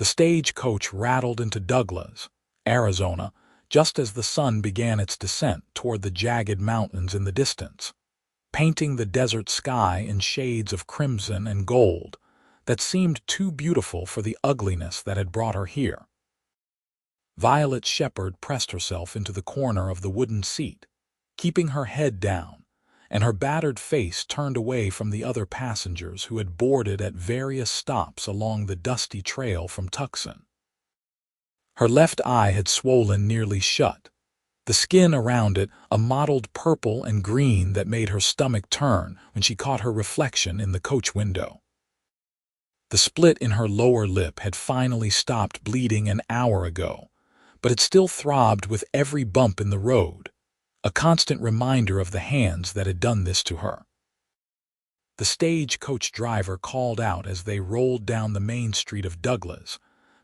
The stagecoach rattled into Douglas, Arizona, just as the sun began its descent toward the jagged mountains in the distance, painting the desert sky in shades of crimson and gold that seemed too beautiful for the ugliness that had brought her here. Violet Shepherd pressed herself into the corner of the wooden seat, keeping her head down, and her battered face turned away from the other passengers who had boarded at various stops along the dusty trail from Tucson. Her left eye had swollen nearly shut, the skin around it a mottled purple and green that made her stomach turn when she caught her reflection in the coach window. The split in her lower lip had finally stopped bleeding an hour ago, but it still throbbed with every bump in the road, a constant reminder of the hands that had done this to her. The stagecoach driver called out as they rolled down the main street of Douglas,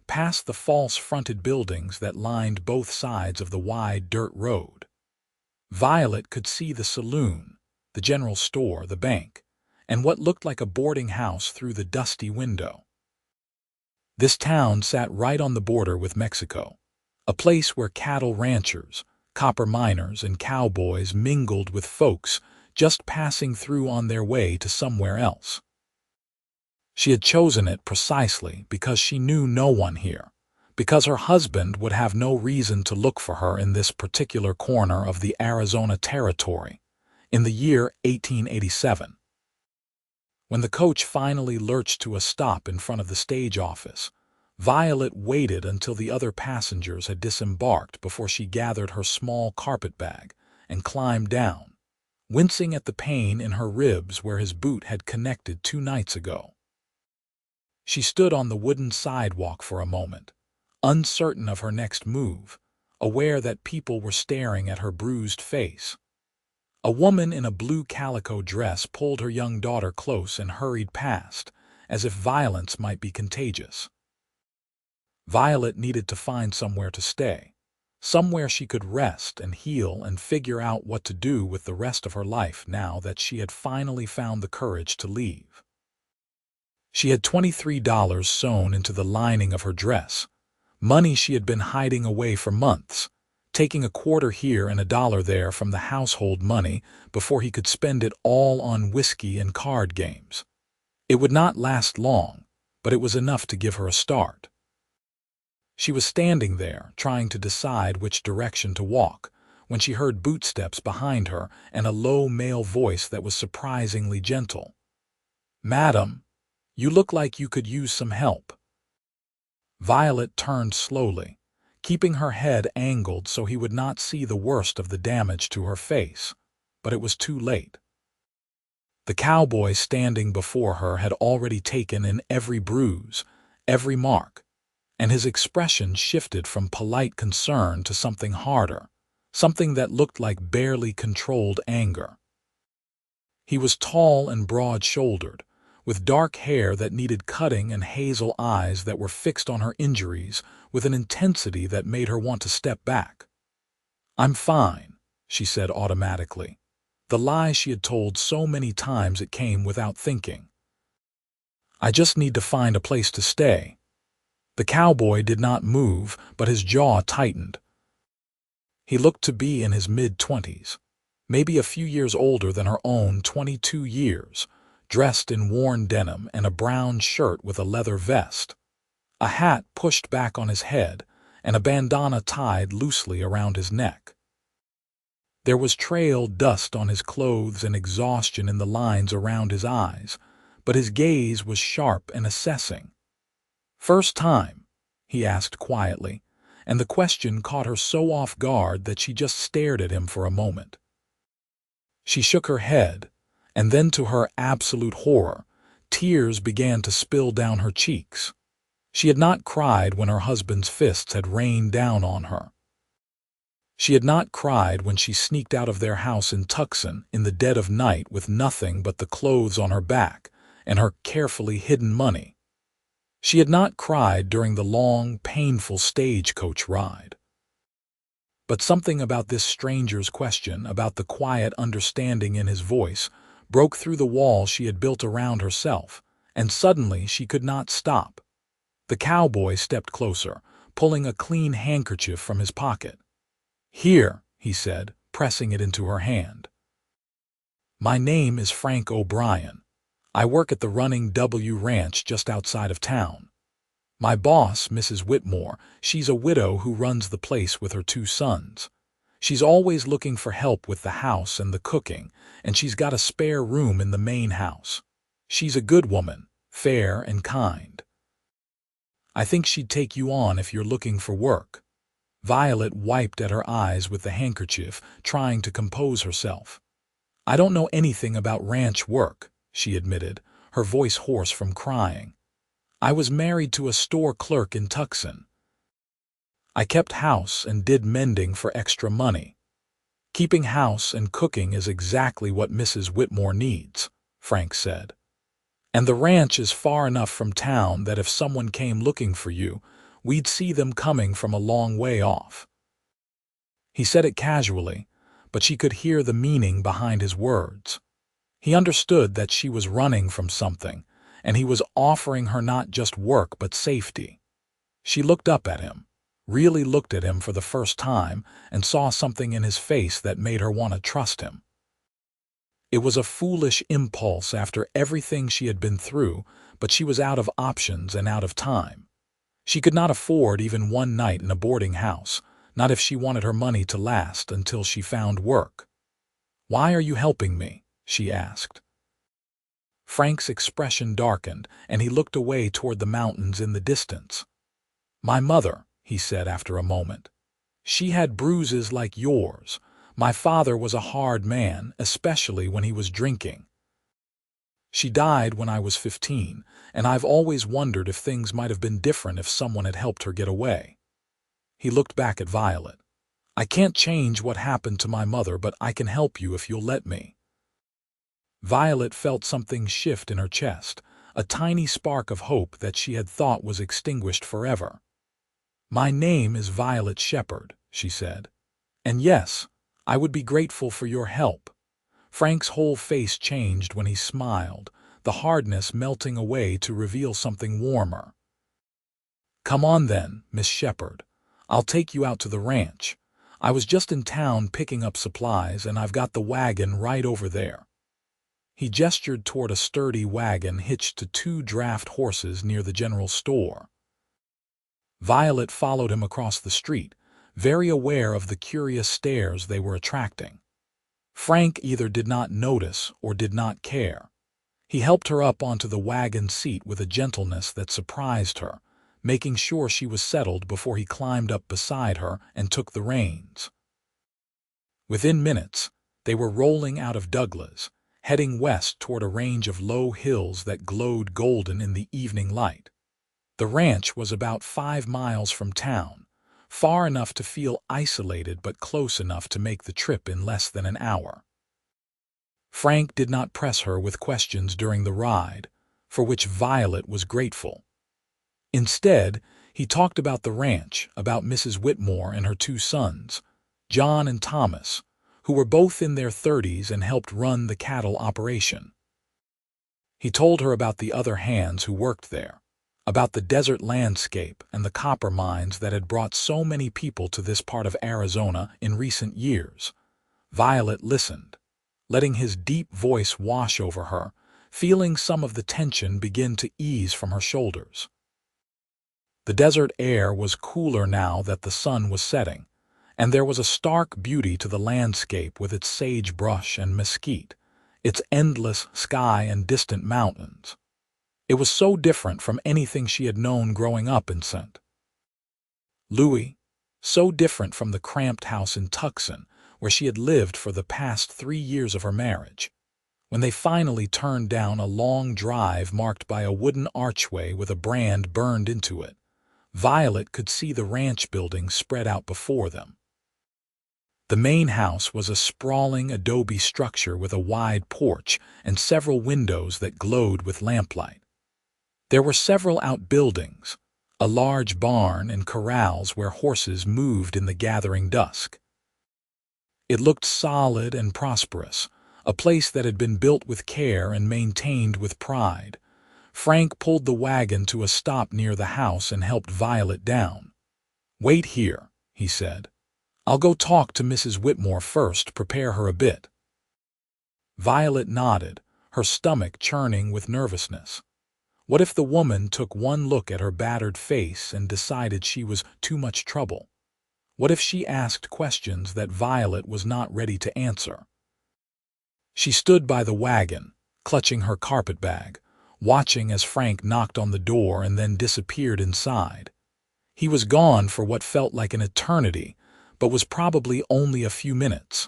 past the false-fronted buildings that lined both sides of the wide dirt road. Violet could see the saloon, the general store, the bank, and what looked like a boarding house through the dusty window. This town sat right on the border with Mexico, a place where cattle ranchers, copper miners, and cowboys mingled with folks just passing through on their way to somewhere else. She had chosen it precisely because she knew no one here, because her husband would have no reason to look for her in this particular corner of the Arizona territory, in the year 1887. When the coach finally lurched to a stop in front of the stage office, Violet waited until the other passengers had disembarked before she gathered her small carpet bag and climbed down, wincing at the pain in her ribs where his boot had connected 2 nights ago. She stood on the wooden sidewalk for a moment, uncertain of her next move, aware that people were staring at her bruised face. A woman in a blue calico dress pulled her young daughter close and hurried past, as if violence might be contagious. Violet needed to find somewhere to stay, somewhere she could rest and heal and figure out what to do with the rest of her life now that she had finally found the courage to leave. She had $23 sewn into the lining of her dress, money she had been hiding away for months, taking a quarter here and $1 there from the household money before he could spend it all on whiskey and card games. It would not last long, but it was enough to give her a start. She was standing there, trying to decide which direction to walk, when she heard footsteps behind her and a low male voice that was surprisingly gentle. "Madam, you look like you could use some help." Violet turned slowly, keeping her head angled so he would not see the worst of the damage to her face, but it was too late. The cowboy standing before her had already taken in every bruise, every mark, and his expression shifted from polite concern to something harder, something that looked like barely controlled anger. He was tall and broad-shouldered, with dark hair that needed cutting and hazel eyes that were fixed on her injuries with an intensity that made her want to step back. "I'm fine," she said automatically, the lie she had told so many times it came without thinking. "I just need to find a place to stay." The cowboy did not move, but his jaw tightened. He looked to be in his mid-20s, maybe a few years older than her own 22 years, dressed in worn denim and a brown shirt with a leather vest, a hat pushed back on his head, and a bandana tied loosely around his neck. There was trail dust on his clothes and exhaustion in the lines around his eyes, but his gaze was sharp and assessing. "First time?" he asked quietly, and the question caught her so off guard that she just stared at him for a moment. She shook her head, and then to her absolute horror, tears began to spill down her cheeks. She had not cried when her husband's fists had rained down on her. She had not cried when she sneaked out of their house in Tucson in the dead of night with nothing but the clothes on her back and her carefully hidden money. She had not cried during the long, painful stagecoach ride. But something about this stranger's question, about the quiet understanding in his voice, broke through the wall she had built around herself, and suddenly she could not stop. The cowboy stepped closer, pulling a clean handkerchief from his pocket. "Here," he said, pressing it into her hand. "My name is Frank O'Brien. I work at the Running W Ranch just outside of town. My boss, Mrs. Whitmore, she's a widow who runs the place with her 2 sons. She's always looking for help with the house and the cooking, and she's got a spare room in the main house. She's a good woman, fair and kind. I think she'd take you on if you're looking for work." Violet wiped at her eyes with the handkerchief, trying to compose herself. "I don't know anything about ranch work," she admitted, her voice hoarse from crying. "I was married to a store clerk in Tucson. I kept house and did mending for extra money." "Keeping house and cooking is exactly what Mrs. Whitmore needs," Frank said. "And the ranch is far enough from town that if someone came looking for you, we'd see them coming from a long way off." He said it casually, but she could hear the meaning behind his words. He understood that she was running from something, and he was offering her not just work but safety. She looked up at him, really looked at him for the first time, and saw something in his face that made her want to trust him. It was a foolish impulse after everything she had been through, but she was out of options and out of time. She could not afford even one night in a boarding house, not if she wanted her money to last until she found work. "Why are you helping me?" she asked. Frank's expression darkened, and he looked away toward the mountains in the distance. "My mother," he said after a moment. "She had bruises like yours. My father was a hard man, especially when he was drinking. She died when I was 15, and I've always wondered if things might have been different if someone had helped her get away." He looked back at Violet. "I can't change what happened to my mother, but I can help you if you'll let me." Violet felt something shift in her chest, a tiny spark of hope that she had thought was extinguished forever. "My name is Violet Shepherd," she said. "And yes, I would be grateful for your help." Frank's whole face changed when he smiled, the hardness melting away to reveal something warmer. "Come on then, Miss Shepherd. I'll take you out to the ranch. I was just in town picking up supplies, and I've got the wagon right over there." He gestured toward a sturdy wagon hitched to 2 draft horses near the general store. Violet followed him across the street, very aware of the curious stares they were attracting. Frank either did not notice or did not care. He helped her up onto the wagon seat with a gentleness that surprised her, making sure she was settled before he climbed up beside her and took the reins. Within minutes, they were rolling out of Douglas, heading west toward a range of low hills that glowed golden in the evening light. The ranch was about 5 miles from town, far enough to feel isolated but close enough to make the trip in less than an hour. Frank did not press her with questions during the ride, for which Violet was grateful. Instead, he talked about the ranch, about Mrs. Whitmore and her 2 sons, John and Thomas, who were both in their 30s and helped run the cattle operation. He told her about the other hands who worked there, about the desert landscape and the copper mines that had brought so many people to this part of Arizona in recent years. Violet listened, letting his deep voice wash over her, feeling some of the tension begin to ease from her shoulders. The desert air was cooler now that the sun was setting, and there was a stark beauty to the landscape with its sagebrush and mesquite, its endless sky and distant mountains. It was so different from anything she had known growing up in St. Louis, so different from the cramped house in Tucson, where she had lived for the past 3 years of her marriage. When they finally turned down a long drive marked by a wooden archway with a brand burned into it, Violet could see the ranch buildings spread out before them. The main house was a sprawling adobe structure with a wide porch and several windows that glowed with lamplight. There were several outbuildings, a large barn and corrals where horses moved in the gathering dusk. It looked solid and prosperous, a place that had been built with care and maintained with pride. Frank pulled the wagon to a stop near the house and helped Violet down. "Wait here," he said. "I'll go talk to Mrs. Whitmore first, prepare her a bit." Violet nodded, her stomach churning with nervousness. What if the woman took one look at her battered face and decided she was too much trouble? What if she asked questions that Violet was not ready to answer? She stood by the wagon, clutching her carpetbag, watching as Frank knocked on the door and then disappeared inside. He was gone for what felt like an eternity, but was probably only a few minutes.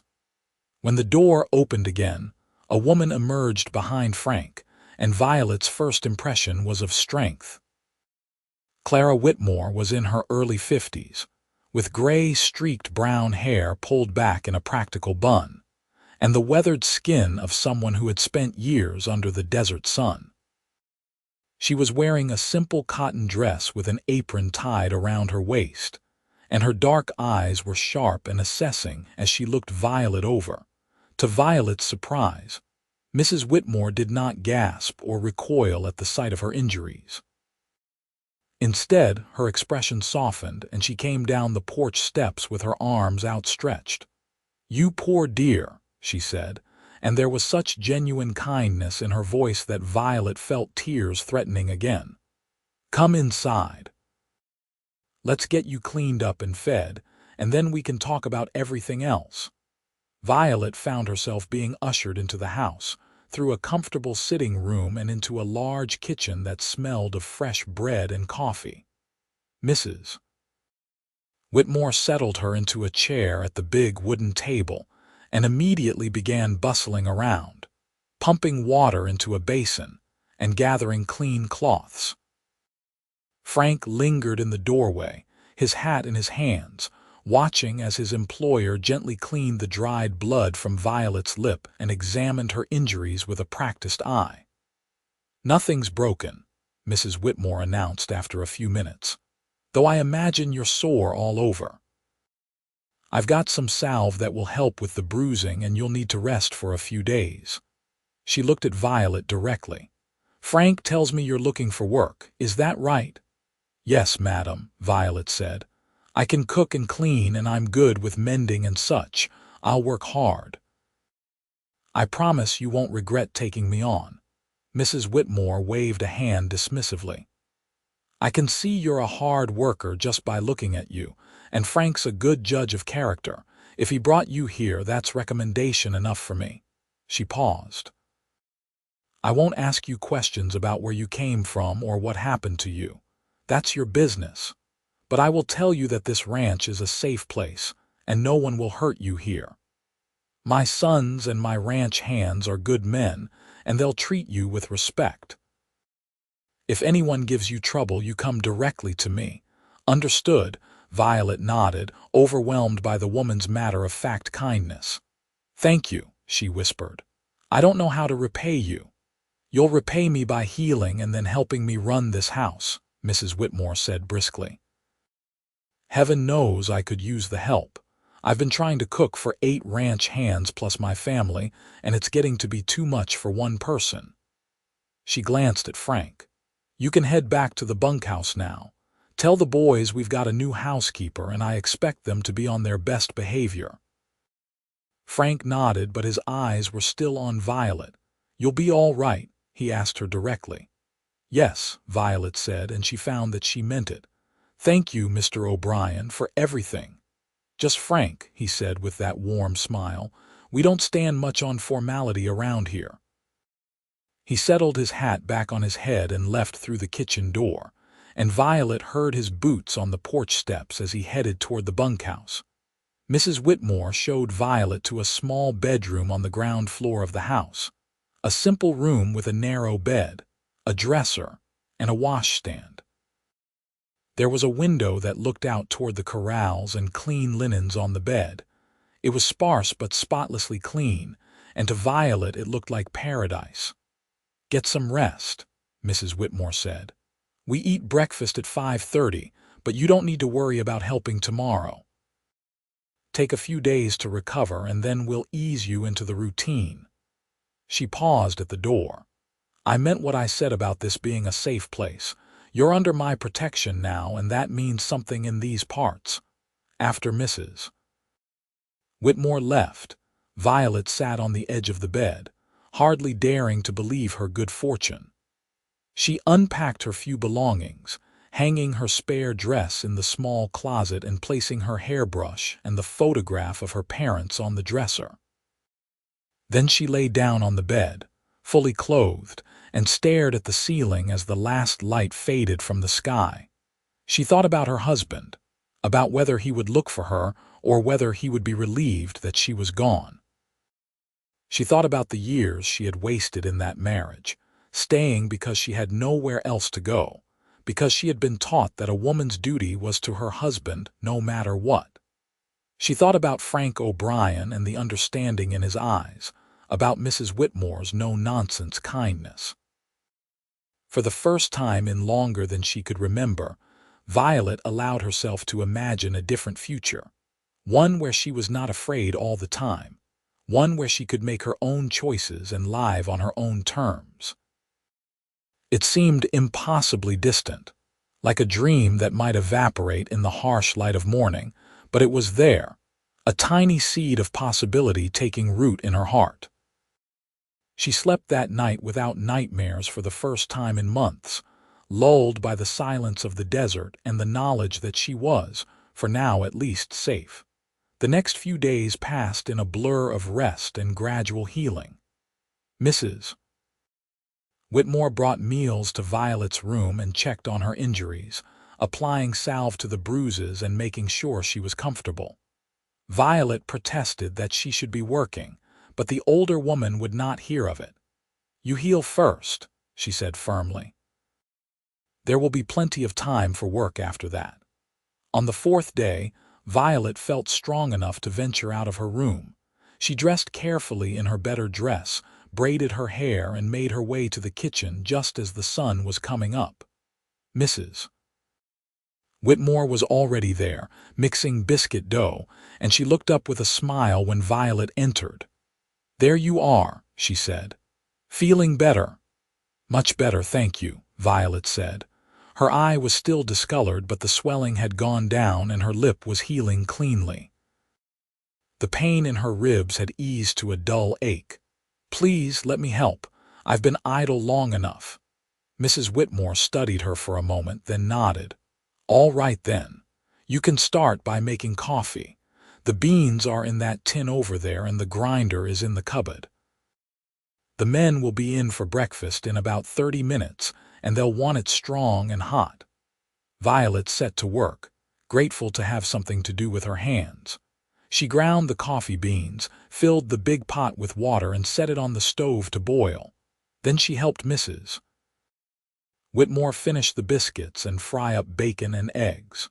When the door opened again, a woman emerged behind Frank, and Violet's first impression was of strength. Clara Whitmore was in her early 50s, with gray, streaked brown hair pulled back in a practical bun, and the weathered skin of someone who had spent years under the desert sun. She was wearing a simple cotton dress with an apron tied around her waist, and her dark eyes were sharp and assessing as she looked Violet over. To Violet's surprise, Mrs. Whitmore did not gasp or recoil at the sight of her injuries. Instead, her expression softened and she came down the porch steps with her arms outstretched. "You poor dear," she said, and there was such genuine kindness in her voice that Violet felt tears threatening again. "Come inside. Let's get you cleaned up and fed, and then we can talk about everything else." Violet found herself being ushered into the house, through a comfortable sitting room and into a large kitchen that smelled of fresh bread and coffee. Mrs. Whitmore settled her into a chair at the big wooden table and immediately began bustling around, pumping water into a basin and gathering clean cloths. Frank lingered in the doorway, his hat in his hands, watching as his employer gently cleaned the dried blood from Violet's lip and examined her injuries with a practiced eye. "Nothing's broken," Mrs. Whitmore announced after a few minutes, "though I imagine you're sore all over. I've got some salve that will help with the bruising and you'll need to rest for a few days." She looked at Violet directly. "Frank tells me you're looking for work, is that right?" "Yes, madam," Violet said. "I can cook and clean and I'm good with mending and such. I'll work hard." "I promise you won't regret taking me on." Mrs. Whitmore waved a hand dismissively. "I can see you're a hard worker just by looking at you, and Frank's a good judge of character. If he brought you here, that's recommendation enough for me." She paused. "I won't ask you questions about where you came from or what happened to you. That's your business. But I will tell you that this ranch is a safe place, and no one will hurt you here. My sons and my ranch hands are good men, and they'll treat you with respect. If anyone gives you trouble, you come directly to me." "Understood," Violet nodded, overwhelmed by the woman's matter-of-fact kindness. "Thank you," she whispered. "I don't know how to repay you." "You'll repay me by healing and then helping me run this house," Mrs. Whitmore said briskly. "Heaven knows I could use the help. I've been trying to cook for 8 ranch hands plus my family, and it's getting to be too much for one person." She glanced at Frank. "You can head back to the bunkhouse now. Tell the boys we've got a new housekeeper and I expect them to be on their best behavior." Frank nodded, but his eyes were still on Violet. "You'll be all right?" he asked her directly. "Yes," Violet said, and she found that she meant it. "Thank you, Mr. O'Brien, for everything." "Just Frank," he said with that warm smile. "We don't stand much on formality around here." He settled his hat back on his head and left through the kitchen door, and Violet heard his boots on the porch steps as he headed toward the bunkhouse. Mrs. Whitmore showed Violet to a small bedroom on the ground floor of the house, a simple room with a narrow bed, a dresser, and a washstand. There was a window that looked out toward the corrals and clean linens on the bed. It was sparse but spotlessly clean, and to Violet it looked like paradise. "Get some rest," Mrs. Whitmore said. "We eat breakfast at 5:30, but you don't need to worry about helping tomorrow. Take a few days to recover and then we'll ease you into the routine." She paused at the door. I meant what I said about this being a safe place. You're under my protection now, and that means something in these parts. After Mrs. Whitmore left, Violet sat on the edge of the bed, hardly daring to believe her good fortune. She unpacked her few belongings, hanging her spare dress in the small closet and placing her hairbrush and the photograph of her parents on the dresser. Then she lay down on the bed, fully clothed, and stared at the ceiling as the last light faded from the sky. She thought about her husband, about whether he would look for her or whether he would be relieved that she was gone. She thought about the years she had wasted in that marriage, staying because she had nowhere else to go, because she had been taught that a woman's duty was to her husband no matter what. She thought about Frank O'Brien and the understanding in his eyes, about Mrs. Whitmore's no-nonsense kindness. For the first time in longer than she could remember, Violet allowed herself to imagine a different future, one where she was not afraid all the time, one where she could make her own choices and live on her own terms. It seemed impossibly distant, like a dream that might evaporate in the harsh light of morning, but it was there, a tiny seed of possibility taking root in her heart. She slept that night without nightmares for the first time in months, lulled by the silence of the desert and the knowledge that she was, for now at least, safe. The next few days passed in a blur of rest and gradual healing. Mrs. Whitmore brought meals to Violet's room and checked on her injuries, applying salve to the bruises and making sure she was comfortable. Violet protested that she should be working, but the older woman would not hear of it. "You heal first," she said firmly. "There will be plenty of time for work after that." On the fourth day, Violet felt strong enough to venture out of her room. She dressed carefully in her better dress, braided her hair, and made her way to the kitchen just as the sun was coming up. Mrs. Whitmore was already there, mixing biscuit dough, and she looked up with a smile when Violet entered. "There you are," she said. "Feeling better?" "Much better, thank you," Violet said. Her eye was still discolored, but the swelling had gone down and her lip was healing cleanly. The pain in her ribs had eased to a dull ache. "Please, let me help. I've been idle long enough." Mrs. Whitmore studied her for a moment, then nodded. "All right, then. You can start by making coffee. The beans are in that tin over there and the grinder is in the cupboard. The men will be in for breakfast in about 30 minutes, and they'll want it strong and hot." Violet set to work, grateful to have something to do with her hands. She ground the coffee beans, filled the big pot with water, and set it on the stove to boil. Then she helped Mrs. Whitmore finish the biscuits and fry up bacon and eggs.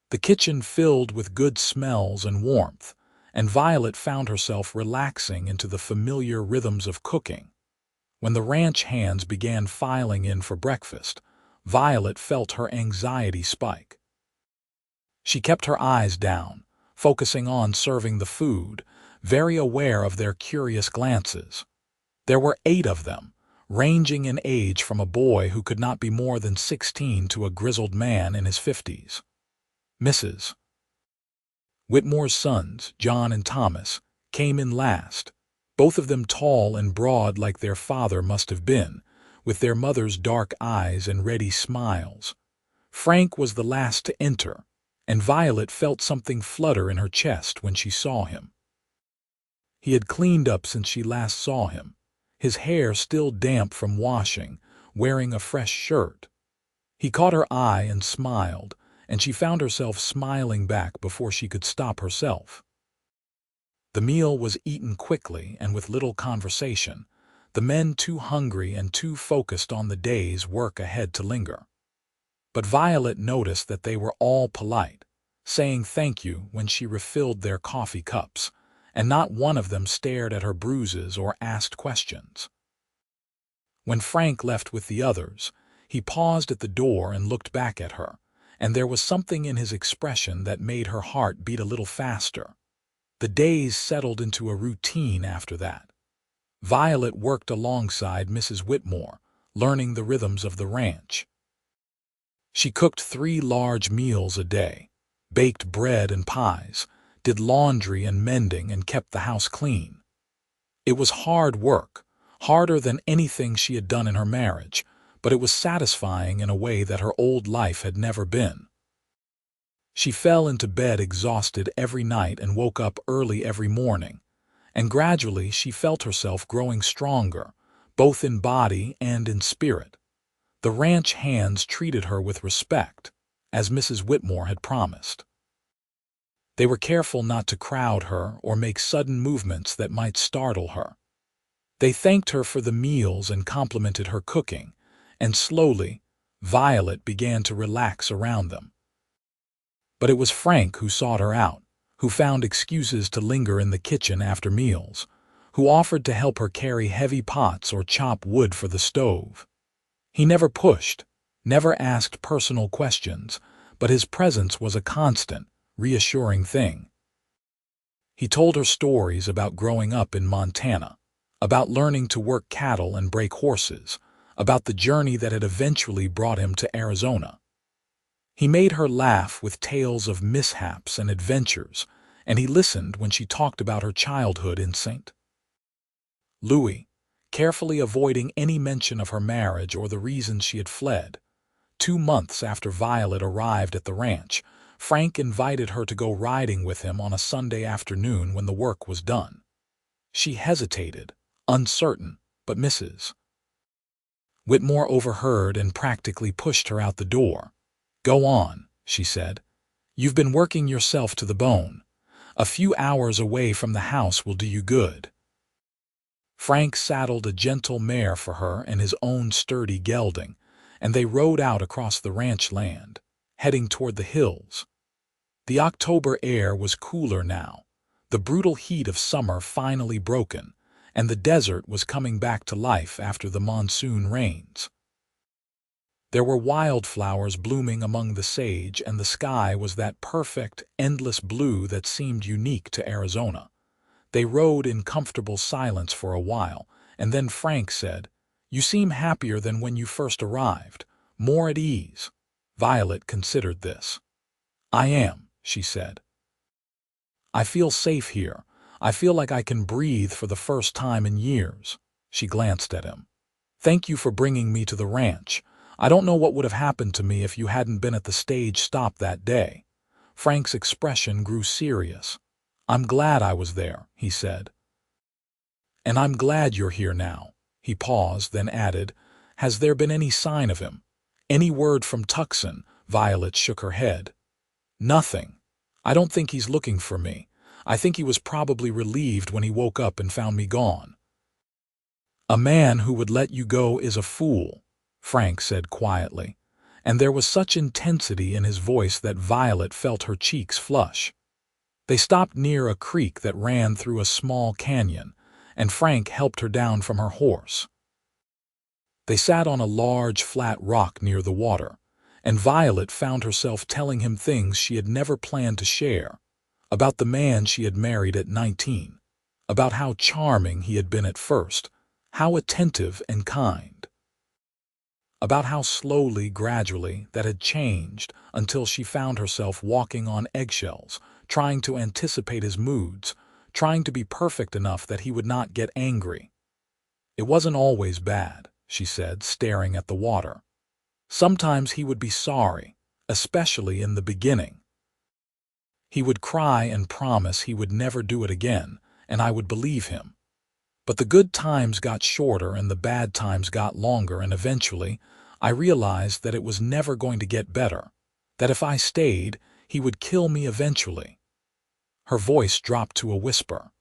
The kitchen filled with good smells and warmth, and Violet found herself relaxing into the familiar rhythms of cooking. When the ranch hands began filing in for breakfast, Violet felt her anxiety spike. She kept her eyes down, focusing on serving the food, very aware of their curious glances. There were 8 of them, ranging in age from a boy who could not be more than 16 to a grizzled man in his 50s. Mrs. Whitmore's sons, John and Thomas, came in last, both of them tall and broad like their father must have been, with their mother's dark eyes and ready smiles. Frank was the last to enter, and Violet felt something flutter in her chest when she saw him. He had cleaned up since she last saw him, his hair still damp from washing, wearing a fresh shirt. He caught her eye and smiled, and she found herself smiling back before she could stop herself. The meal was eaten quickly and with little conversation, the men too hungry and too focused on the day's work ahead to linger. But Violet noticed that they were all polite, saying thank you when she refilled their coffee cups, and not one of them stared at her bruises or asked questions. When Frank left with the others, he paused at the door and looked back at her, and there was something in his expression that made her heart beat a little faster. The days settled into a routine after that. Violet worked alongside Mrs. Whitmore, learning the rhythms of the ranch. She cooked 3 large meals a day, baked bread and pies, did laundry and mending, and kept the house clean. It was hard work, harder than anything she had done in her marriage, but it was satisfying in a way that her old life had never been. She fell into bed exhausted every night and woke up early every morning, and gradually she felt herself growing stronger, both in body and in spirit. The ranch hands treated her with respect, as Mrs. Whitmore had promised. They were careful not to crowd her or make sudden movements that might startle her. They thanked her for the meals and complimented her cooking, and slowly, Violet began to relax around them. But it was Frank who sought her out, who found excuses to linger in the kitchen after meals, who offered to help her carry heavy pots or chop wood for the stove. He never pushed, never asked personal questions, but his presence was a constant, reassuring thing. He told her stories about growing up in Montana, about learning to work cattle and break horses, about the journey that had eventually brought him to Arizona. He made her laugh with tales of mishaps and adventures, and he listened when she talked about her childhood in St. Louis, carefully avoiding any mention of her marriage or the reasons she had fled. 2 months after Violet arrived at the ranch, Frank invited her to go riding with him on a Sunday afternoon when the work was done. She hesitated, uncertain, but Mrs. Whitmore overheard and practically pushed her out the door. "Go on," she said. "You've been working yourself to the bone. A few hours away from the house will do you good." Frank saddled a gentle mare for her and his own sturdy gelding, and they rode out across the ranch land, heading toward the hills. The October air was cooler now, the brutal heat of summer finally broken, and the desert was coming back to life after the monsoon rains. There were wildflowers blooming among the sage, and the sky was that perfect, endless blue that seemed unique to Arizona. They rode in comfortable silence for a while, and then Frank said, "You seem happier than when you first arrived, more at ease." Violet considered this. "I am," she said. "I feel safe here. I feel like I can breathe for the first time in years." She glanced at him. "Thank you for bringing me to the ranch. I don't know what would have happened to me if you hadn't been at the stage stop that day." Frank's expression grew serious. "I'm glad I was there," he said. "And I'm glad you're here now." He paused, then added, "Has there been any sign of him? Any word from Tucson?" Violet shook her head. "Nothing. I don't think he's looking for me. I think he was probably relieved when he woke up and found me gone." "A man who would let you go is a fool," Frank said quietly, and there was such intensity in his voice that Violet felt her cheeks flush. They stopped near a creek that ran through a small canyon, and Frank helped her down from her horse. They sat on a large flat rock near the water, and Violet found herself telling him things she had never planned to share, about the man she had married at 19, about how charming he had been at first, how attentive and kind, about how slowly, gradually, that had changed until she found herself walking on eggshells, trying to anticipate his moods, trying to be perfect enough that he would not get angry. "It wasn't always bad," she said, staring at the water. "Sometimes he would be sorry, especially in the beginning. He would cry and promise he would never do it again, and I would believe him. But the good times got shorter and the bad times got longer, and eventually I realized that it was never going to get better, that if I stayed, he would kill me eventually." Her voice dropped to a whisper.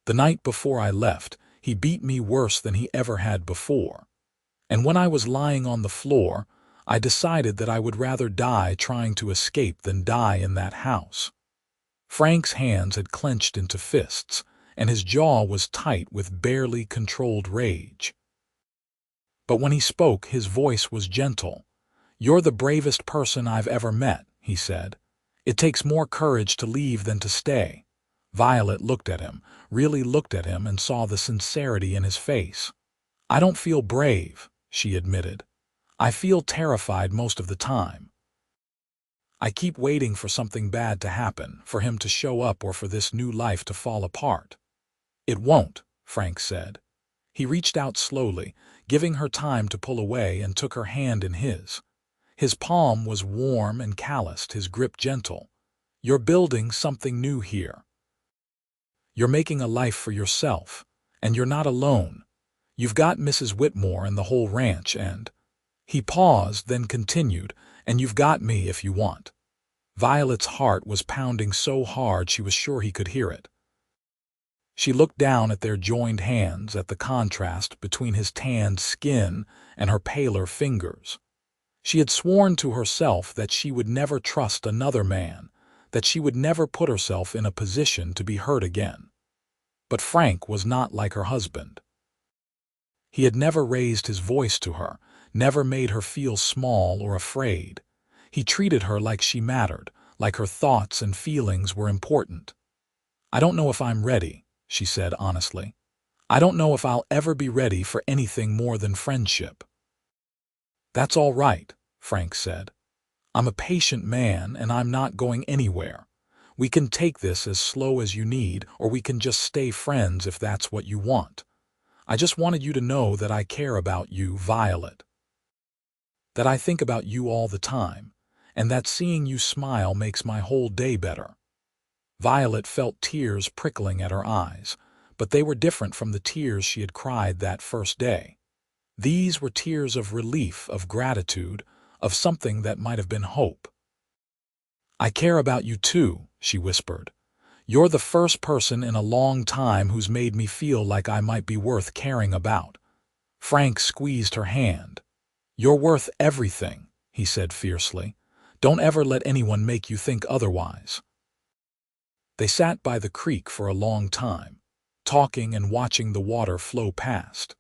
"The night before I left, he beat me worse than he ever had before. And when I was lying on the floor, I decided that I would rather die trying to escape than die in that house." Frank's hands had clenched into fists, and his jaw was tight with barely controlled rage. But when he spoke, his voice was gentle. "You're the bravest person I've ever met," he said. "It takes more courage to leave than to stay." Violet looked at him, really looked at him, and saw the sincerity in his face. "I don't feel brave," she admitted. "I feel terrified most of the time. I keep waiting for something bad to happen, for him to show up or for this new life to fall apart." "It won't," Frank said. He reached out slowly, giving her time to pull away, and took her hand in his. His palm was warm and calloused, his grip gentle. "You're building something new here. You're making a life for yourself, and you're not alone. You've got Mrs. Whitmore and the whole ranch, and—" He paused, then continued, "and you've got me if you want." Violet's heart was pounding so hard she was sure he could hear it. She looked down at their joined hands, at the contrast between his tanned skin and her paler fingers. She had sworn to herself that she would never trust another man, that she would never put herself in a position to be hurt again. But Frank was not like her husband. He had never raised his voice to her, never made her feel small or afraid. He treated her like she mattered, like her thoughts and feelings were important. "I don't know if I'm ready," she said honestly. "I don't know if I'll ever be ready for anything more than friendship." "That's all right," Frank said. "I'm a patient man, and I'm not going anywhere. We can take this as slow as you need, or we can just stay friends if that's what you want. I just wanted you to know that I care about you, Violet. That I think about you all the time, and that seeing you smile makes my whole day better." Violet felt tears prickling at her eyes, but they were different from the tears she had cried that first day. These were tears of relief, of gratitude, of something that might have been hope. "I care about you too," she whispered. "You're the first person in a long time who's made me feel like I might be worth caring about." Frank squeezed her hand. "You're worth everything," he said fiercely. "Don't ever let anyone make you think otherwise." They sat by the creek for a long time, talking and watching the water flow past.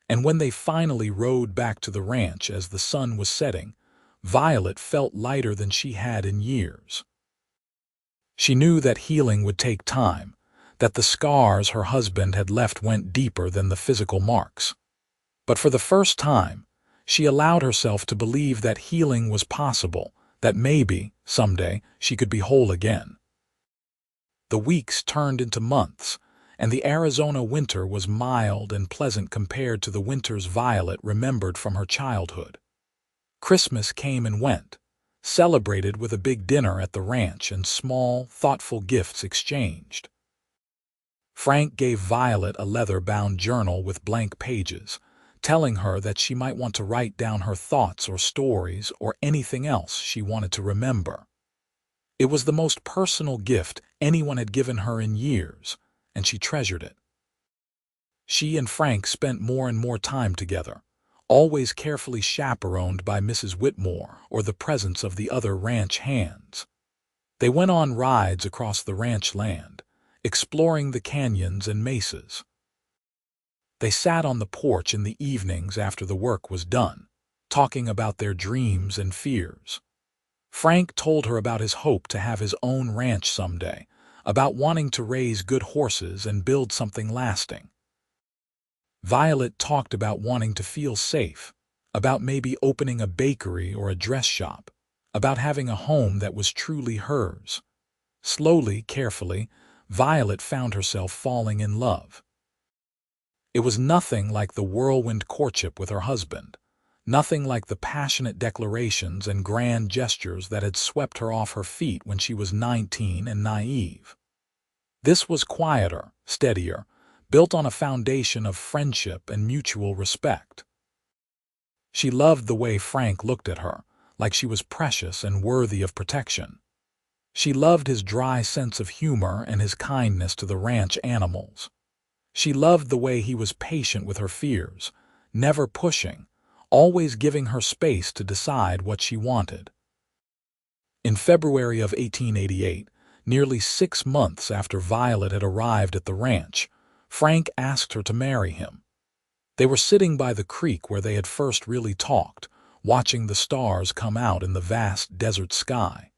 And when they finally rowed back to the ranch as the sun was setting, Violet felt lighter than she had in years. She knew that healing would take time, that the scars her husband had left went deeper than the physical marks. But for the first time, she allowed herself to believe that healing was possible, that maybe, someday, she could be whole again. The weeks turned into months, and the Arizona winter was mild and pleasant compared to the winters Violet remembered from her childhood. Christmas came and went, celebrated with a big dinner at the ranch and small, thoughtful gifts exchanged. Frank gave Violet a leather-bound journal with blank pages, telling her that she might want to write down her thoughts or stories or anything else she wanted to remember. It was the most personal gift anyone had given her in years, and she treasured it. She and Frank spent more and more time together, always carefully chaperoned by Mrs. Whitmore or the presence of the other ranch hands. They went on rides across the ranch land, exploring the canyons and mesas. They sat on the porch in the evenings after the work was done, talking about their dreams and fears. Frank told her about his hope to have his own ranch someday, about wanting to raise good horses and build something lasting. Violet talked about wanting to feel safe, about maybe opening a bakery or a dress shop, about having a home that was truly hers. Slowly, carefully, Violet found herself falling in love. It was nothing like the whirlwind courtship with her husband, nothing like the passionate declarations and grand gestures that had swept her off her feet when she was 19 and naive. This was quieter, steadier, built on a foundation of friendship and mutual respect. She loved the way Frank looked at her, like she was precious and worthy of protection. She loved his dry sense of humor and his kindness to the ranch animals. She loved the way he was patient with her fears, never pushing, always giving her space to decide what she wanted. In February of 1888, nearly 6 months after Violet had arrived at the ranch, Frank asked her to marry him. They were sitting by the creek where they had first really talked, watching the stars come out in the vast desert sky.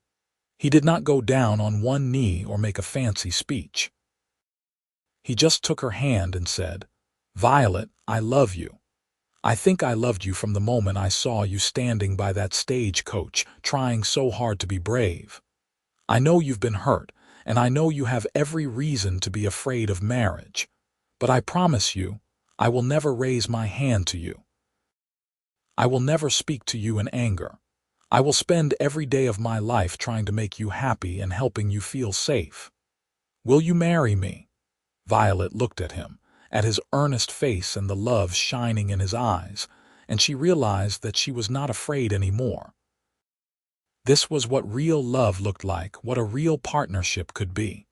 He did not go down on one knee or make a fancy speech. He just took her hand and said, "Violet, I love you. I think I loved you from the moment I saw you standing by that stagecoach, trying so hard to be brave. I know you've been hurt, and I know you have every reason to be afraid of marriage. But I promise you, I will never raise my hand to you. I will never speak to you in anger. I will spend every day of my life trying to make you happy and helping you feel safe. Will you marry me?" Violet looked at him, at his earnest face and the love shining in his eyes, and she realized that she was not afraid anymore. This was what real love looked like, what a real partnership could be.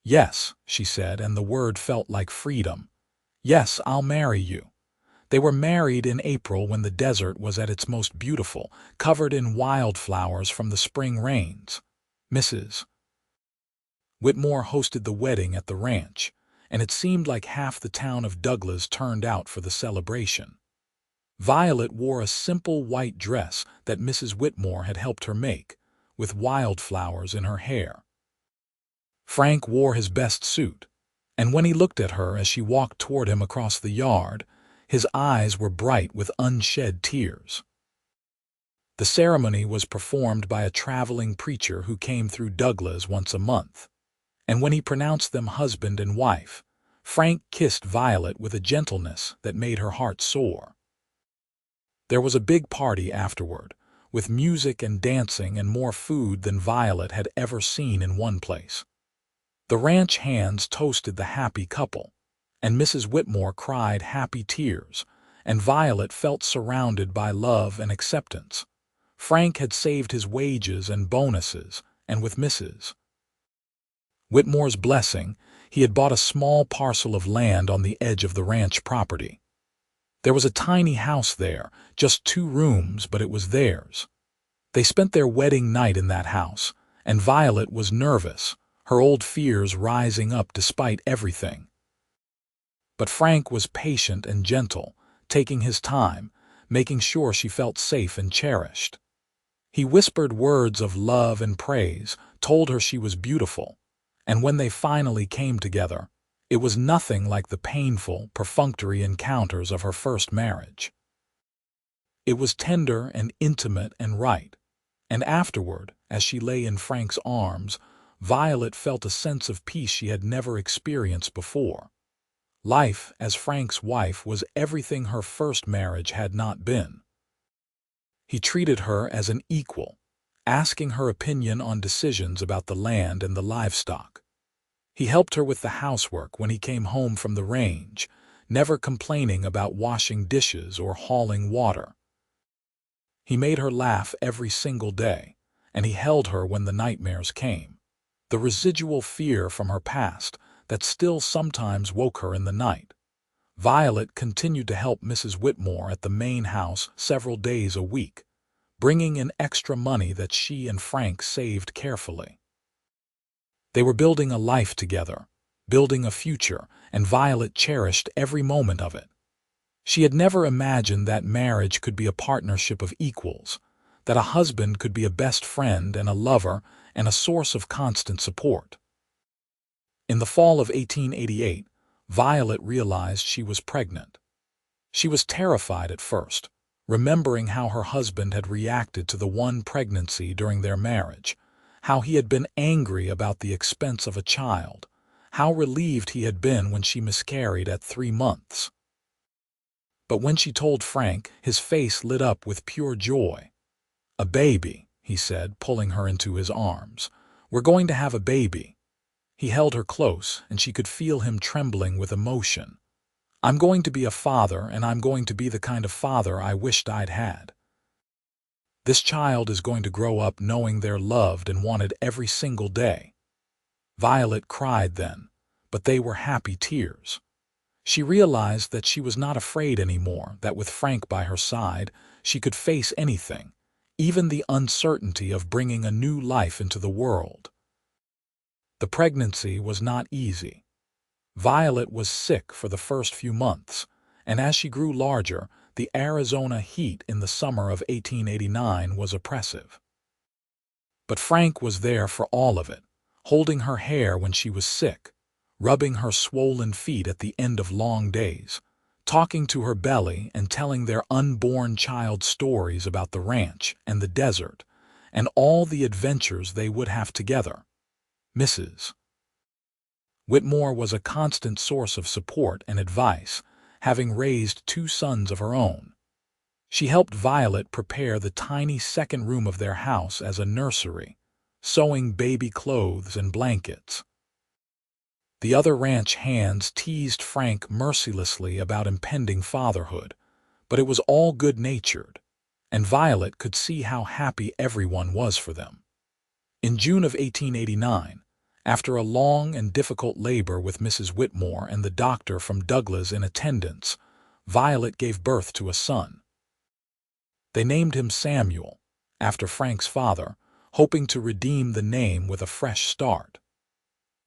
"Yes," she said, and the word felt like freedom. "Yes, I'll marry you." They were married in April when the desert was at its most beautiful, covered in wildflowers from the spring rains. Mrs. Whitmore hosted the wedding at the ranch, and it seemed like half the town of Douglas turned out for the celebration. Violet wore a simple white dress that Mrs. Whitmore had helped her make, with wildflowers in her hair. Frank wore his best suit, and when he looked at her as she walked toward him across the yard, his eyes were bright with unshed tears. The ceremony was performed by a traveling preacher who came through Douglas once a month, and when he pronounced them husband and wife, Frank kissed Violet with a gentleness that made her heart soar. There was a big party afterward, with music and dancing and more food than Violet had ever seen in one place. The ranch hands toasted the happy couple, and Mrs. Whitmore cried happy tears, and Violet felt surrounded by love and acceptance. Frank had saved his wages and bonuses, and with Mrs. Whitmore's blessing, he had bought a small parcel of land on the edge of the ranch property. There was a tiny house there, just 2 rooms, but it was theirs. They spent their wedding night in that house, and Violet was nervous, her old fears rising up despite everything. But Frank was patient and gentle, taking his time, making sure she felt safe and cherished. He whispered words of love and praise, told her she was beautiful, and when they finally came together, it was nothing like the painful, perfunctory encounters of her first marriage. It was tender and intimate and right, and afterward, as she lay in Frank's arms, Violet felt a sense of peace she had never experienced before. Life as Frank's wife was everything her first marriage had not been. He treated her as an equal, asking her opinion on decisions about the land and the livestock. He helped her with the housework when he came home from the range, never complaining about washing dishes or hauling water. He made her laugh every single day, and he held her when the nightmares came, the residual fear from her past that still sometimes woke her in the night. Violet continued to help Mrs. Whitmore at the main house several days a week, bringing in extra money that she and Frank saved carefully. They were building a life together, building a future, and Violet cherished every moment of it. She had never imagined that marriage could be a partnership of equals, that a husband could be a best friend and a lover and a source of constant support. In the fall of 1888, Violet realized she was pregnant. She was terrified at first, remembering how her husband had reacted to the one pregnancy during their marriage, how he had been angry about the expense of a child, how relieved he had been when she miscarried at 3 months. But when she told Frank, his face lit up with pure joy. "A baby," he said, pulling her into his arms. "We're going to have a baby." He held her close, and she could feel him trembling with emotion. "I'm going to be a father, and I'm going to be the kind of father I wished I'd had. This child is going to grow up knowing they're loved and wanted every single day." Violet cried then, but they were happy tears. She realized that she was not afraid anymore, that with Frank by her side, she could face anything, even the uncertainty of bringing a new life into the world. The pregnancy was not easy. Violet was sick for the first few months, and as she grew larger, the Arizona heat in the summer of 1889 was oppressive. But Frank was there for all of it, holding her hair when she was sick, rubbing her swollen feet at the end of long days, talking to her belly and telling their unborn child stories about the ranch and the desert and all the adventures they would have together. Mrs. Whitmore was a constant source of support and advice, having raised 2 sons of her own. She helped Violet prepare the tiny second room of their house as a nursery, sewing baby clothes and blankets. The other ranch hands teased Frank mercilessly about impending fatherhood, but it was all good-natured, and Violet could see how happy everyone was for them. In June of 1889, after a long and difficult labor with Mrs. Whitmore and the doctor from Douglas in attendance, Violet gave birth to a son. They named him Samuel, after Frank's father, hoping to redeem the name with a fresh start.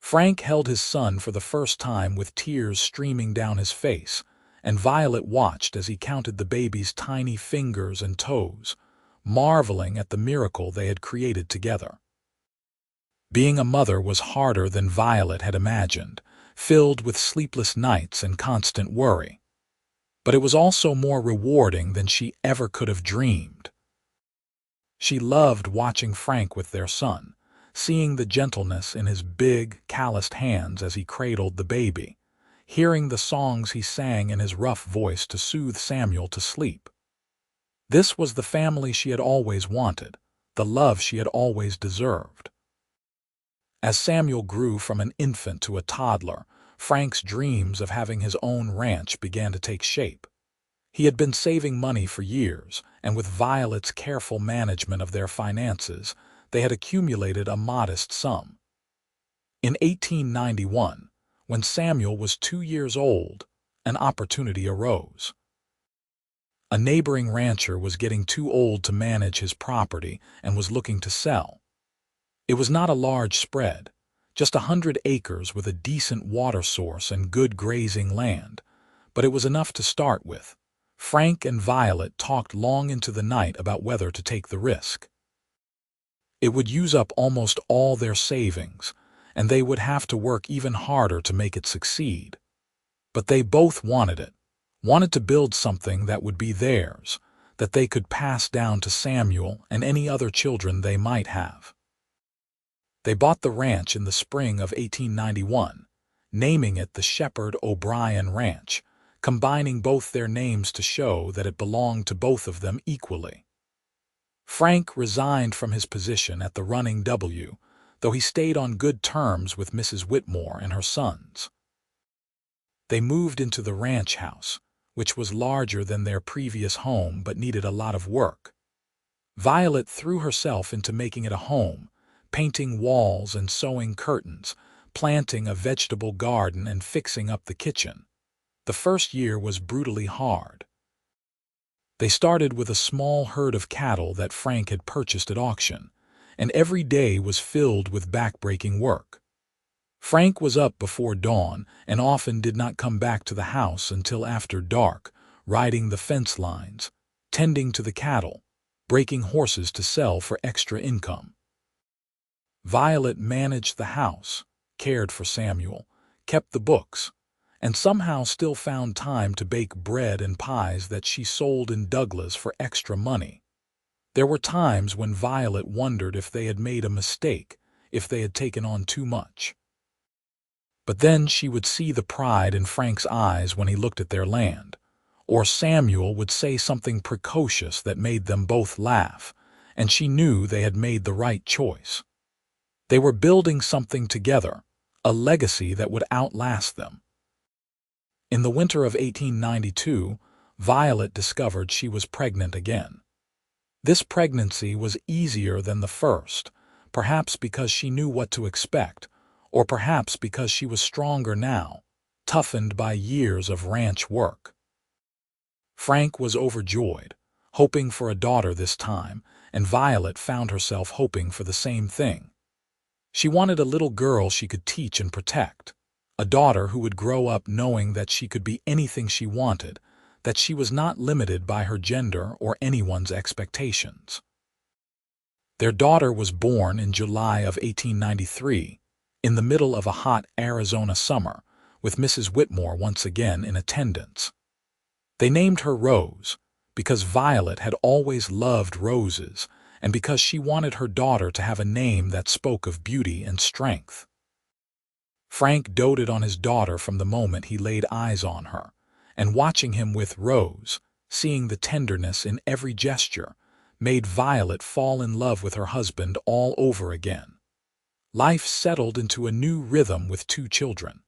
Frank held his son for the first time with tears streaming down his face, and Violet watched as he counted the baby's tiny fingers and toes, marveling at the miracle they had created together. Being a mother was harder than Violet had imagined, filled with sleepless nights and constant worry. But it was also more rewarding than she ever could have dreamed. She loved watching Frank with their son, seeing the gentleness in his big, calloused hands as he cradled the baby, hearing the songs he sang in his rough voice to soothe Samuel to sleep. This was the family she had always wanted, the love she had always deserved. As Samuel grew from an infant to a toddler, Frank's dreams of having his own ranch began to take shape. He had been saving money for years, and with Violet's careful management of their finances, they had accumulated a modest sum. In 1891, when Samuel was 2 years old, an opportunity arose. A neighboring rancher was getting too old to manage his property and was looking to sell. It was not a large spread, just 100 acres with a decent water source and good grazing land, but it was enough to start with. Frank and Violet talked long into the night about whether to take the risk. It would use up almost all their savings, and they would have to work even harder to make it succeed. But they both wanted it, wanted to build something that would be theirs, that they could pass down to Samuel and any other children they might have. They bought the ranch in the spring of 1891, naming it the Shepherd O'Brien Ranch, combining both their names to show that it belonged to both of them equally. Frank resigned from his position at the Running W, though he stayed on good terms with Mrs. Whitmore and her sons. They moved into the ranch house, which was larger than their previous home but needed a lot of work. Violet threw herself into making it a home, painting walls and sewing curtains, planting a vegetable garden and fixing up the kitchen. The first year was brutally hard. They started with a small herd of cattle that Frank had purchased at auction, and every day was filled with backbreaking work. Frank was up before dawn and often did not come back to the house until after dark, riding the fence lines, tending to the cattle, breaking horses to sell for extra income. Violet managed the house, cared for Samuel, kept the books, and somehow still found time to bake bread and pies that she sold in Douglas for extra money. There were times when Violet wondered if they had made a mistake, if they had taken on too much. But then she would see the pride in Frank's eyes when he looked at their land, or Samuel would say something precocious that made them both laugh, and she knew they had made the right choice. They were building something together, a legacy that would outlast them. In the winter of 1892, Violet discovered she was pregnant again. This pregnancy was easier than the first, perhaps because she knew what to expect, or perhaps because she was stronger now, toughened by years of ranch work. Frank was overjoyed, hoping for a daughter this time, and Violet found herself hoping for the same thing. She wanted a little girl she could teach and protect, a daughter who would grow up knowing that she could be anything she wanted, that she was not limited by her gender or anyone's expectations. Their daughter was born in July of 1893, in the middle of a hot Arizona summer, with Mrs. Whitmore once again in attendance. They named her Rose because Violet had always loved roses and because she wanted her daughter to have a name that spoke of beauty and strength. Frank doted on his daughter from the moment he laid eyes on her, and watching him with Rose, seeing the tenderness in every gesture, made Violet fall in love with her husband all over again. Life settled into a new rhythm with two children.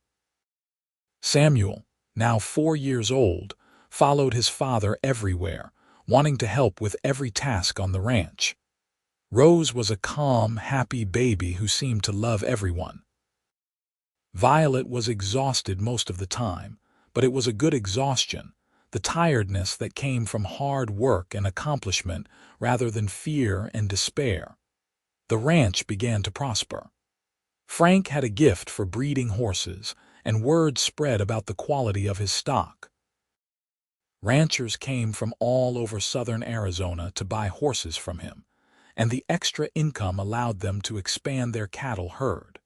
Samuel, now 4 years old, followed his father everywhere, wanting to help with every task on the ranch. Rose was a calm, happy baby who seemed to love everyone. Violet was exhausted most of the time, but it was a good exhaustion, the tiredness that came from hard work and accomplishment rather than fear and despair. The ranch began to prosper. Frank had a gift for breeding horses, and word spread about the quality of his stock. Ranchers came from all over southern Arizona to buy horses from him, and the extra income allowed them to expand their cattle herd.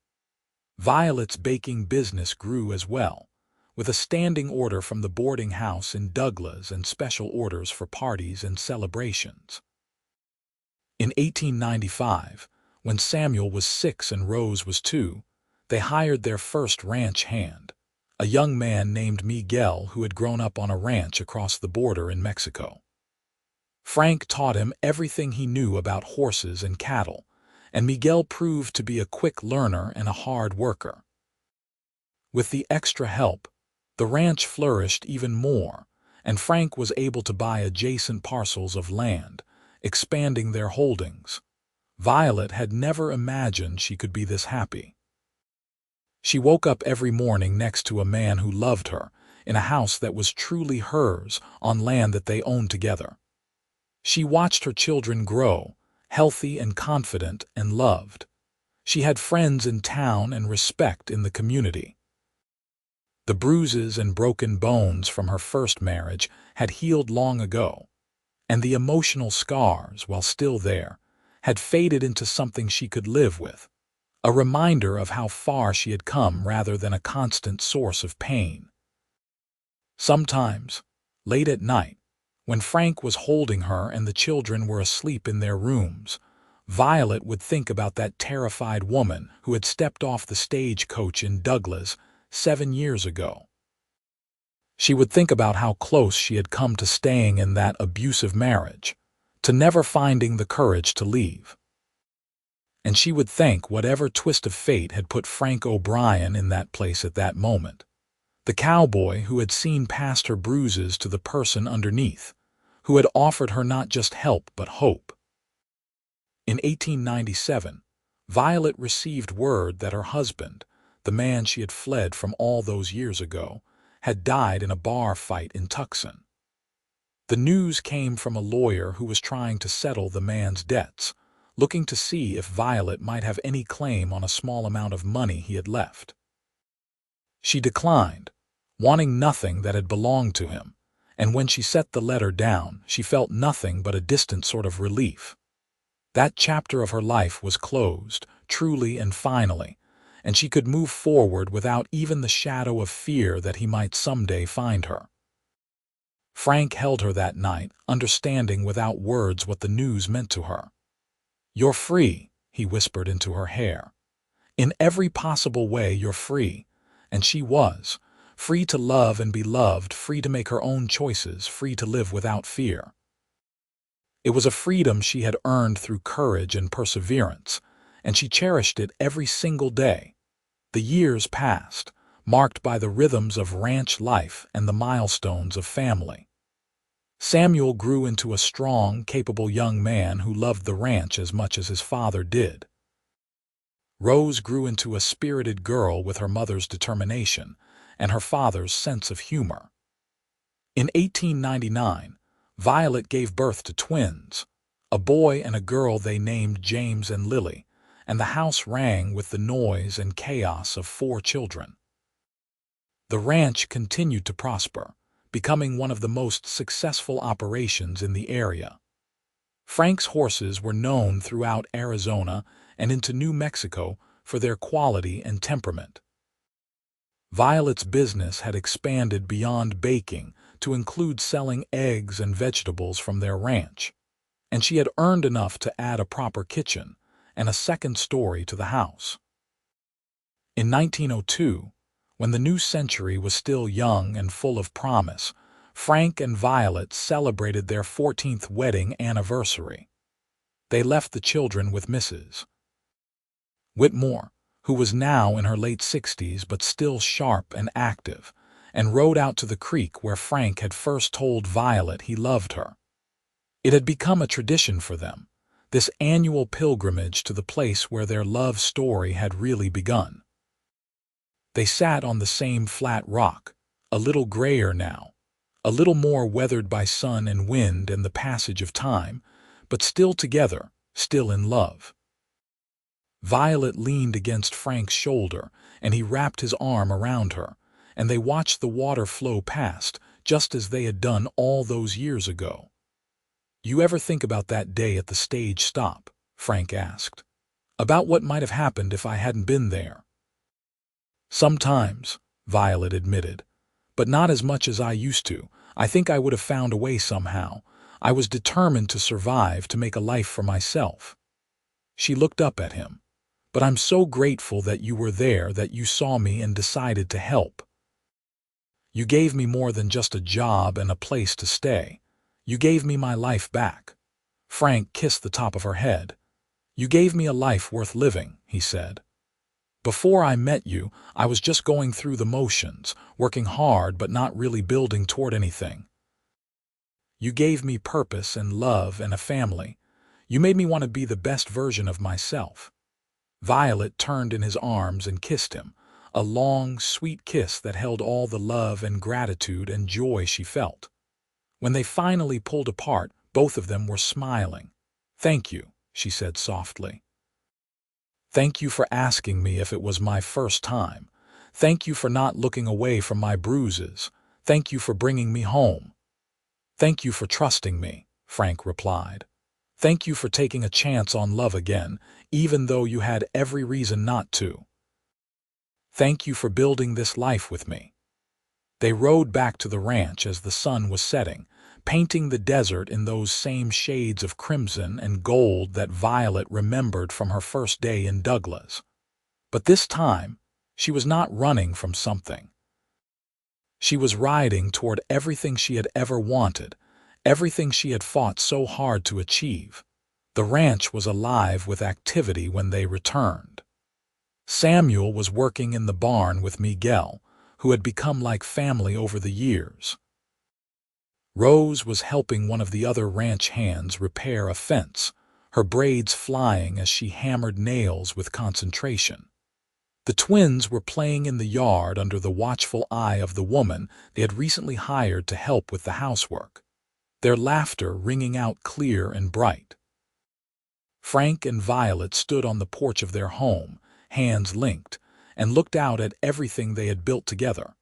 Violet's baking business grew as well, with a standing order from the boarding house in Douglas and special orders for parties and celebrations. In 1895, when Samuel was 6 and Rose was 2, they hired their first ranch hand, a young man named Miguel who had grown up on a ranch across the border in Mexico. Frank taught him everything he knew about horses and cattle, and Miguel proved to be a quick learner and a hard worker. With the extra help, the ranch flourished even more, and Frank was able to buy adjacent parcels of land, expanding their holdings. Violet had never imagined she could be this happy. She woke up every morning next to a man who loved her, in a house that was truly hers on land that they owned together. She watched her children grow, healthy and confident and loved. She had friends in town and respect in the community. The bruises and broken bones from her first marriage had healed long ago, and the emotional scars, while still there, had faded into something she could live with, a reminder of how far she had come rather than a constant source of pain. Sometimes, late at night, when Frank was holding her and the children were asleep in their rooms, Violet would think about that terrified woman who had stepped off the stagecoach in Douglas 7 years ago. She would think about how close she had come to staying in that abusive marriage, to never finding the courage to leave. And she would thank whatever twist of fate had put Frank O'Brien in that place at that moment, the cowboy who had seen past her bruises to the person underneath, who had offered her not just help but hope. In 1897, Violet received word that her husband, the man she had fled from all those years ago, had died in a bar fight in Tucson. The news came from a lawyer who was trying to settle the man's debts, looking to see if Violet might have any claim on a small amount of money he had left. She declined, wanting nothing that had belonged to him, and when she set the letter down, she felt nothing but a distant sort of relief. That chapter of her life was closed, truly and finally, and she could move forward without even the shadow of fear that he might someday find her. Frank held her that night, understanding without words what the news meant to her. "You're free," he whispered into her hair. "In every possible way you're free." And she was, free to love and be loved, free to make her own choices, free to live without fear. It was a freedom she had earned through courage and perseverance, and she cherished it every single day. The years passed, marked by the rhythms of ranch life and the milestones of family. Samuel grew into a strong, capable young man who loved the ranch as much as his father did. Rose grew into a spirited girl with her mother's determination and her father's sense of humor. In 1899, Violet gave birth to twins, a boy and a girl they named James and Lily, and the house rang with the noise and chaos of 4 children. The ranch continued to prosper, becoming one of the most successful operations in the area. Frank's horses were known throughout Arizona and into New Mexico for their quality and temperament. Violet's business had expanded beyond baking to include selling eggs and vegetables from their ranch, and she had earned enough to add a proper kitchen and a second story to the house. In 1902, when the new century was still young and full of promise, Frank and Violet celebrated their 14th wedding anniversary. They left the children with Mrs. Whitmore, who was now in her late 60s but still sharp and active, and rode out to the creek where Frank had first told Violet he loved her. It had become a tradition for them, this annual pilgrimage to the place where their love story had really begun. They sat on the same flat rock, a little grayer now, a little more weathered by sun and wind and the passage of time, but still together, still in love. Violet leaned against Frank's shoulder, and he wrapped his arm around her, and they watched the water flow past, just as they had done all those years ago. "You ever think about that day at the stage stop?" Frank asked. "About what might have happened if I hadn't been there?" "Sometimes," Violet admitted, "but not as much as I used to. I think I would have found a way somehow. I was determined to survive, to make a life for myself." She looked up at him. "But I'm so grateful that you were there, that you saw me and decided to help. You gave me more than just a job and a place to stay. You gave me my life back." Frank kissed the top of her head. "You gave me a life worth living," he said. "Before I met you, I was just going through the motions, working hard but not really building toward anything. You gave me purpose and love and a family. You made me want to be the best version of myself." Violet turned in his arms and kissed him, a long, sweet kiss that held all the love and gratitude and joy she felt. When they finally pulled apart, both of them were smiling. "Thank you," she said softly. "Thank you for asking me if it was my first time. Thank you for not looking away from my bruises. Thank you for bringing me home." "Thank you for trusting me," Frank replied. "Thank you for taking a chance on love again, even though you had every reason not to. Thank you for building this life with me." They rode back to the ranch as the sun was setting, painting the desert in those same shades of crimson and gold that Violet remembered from her first day in Douglas. But this time, she was not running from something. She was riding toward everything she had ever wanted, everything she had fought so hard to achieve. The ranch was alive with activity when they returned. Samuel was working in the barn with Miguel, who had become like family over the years. Rose was helping one of the other ranch hands repair a fence, her braids flying as she hammered nails with concentration. The twins were playing in the yard under the watchful eye of the woman they had recently hired to help with the housework, their laughter ringing out clear and bright. Frank and Violet stood on the porch of their home, hands linked, and looked out at everything they had built together.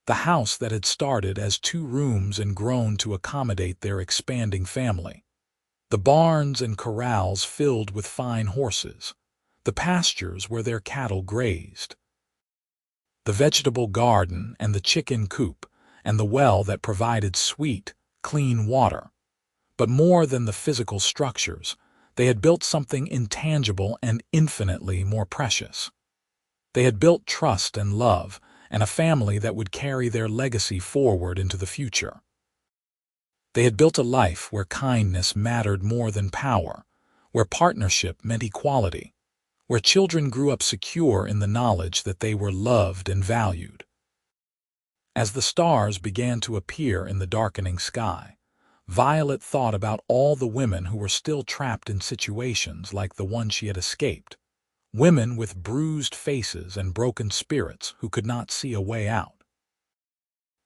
The house that had started as 2 rooms and grown to accommodate their expanding family. The barns and corrals filled with fine horses. The pastures where their cattle grazed. The vegetable garden and the chicken coop, and the well that provided sweet, clean water. But more than the physical structures, they had built something intangible and infinitely more precious. They had built trust and love, and a family that would carry their legacy forward into the future. They had built a life where kindness mattered more than power, where partnership meant equality, where children grew up secure in the knowledge that they were loved and valued. As the stars began to appear in the darkening sky, Violet thought about all the women who were still trapped in situations like the one she had escaped. Women with bruised faces and broken spirits who could not see a way out.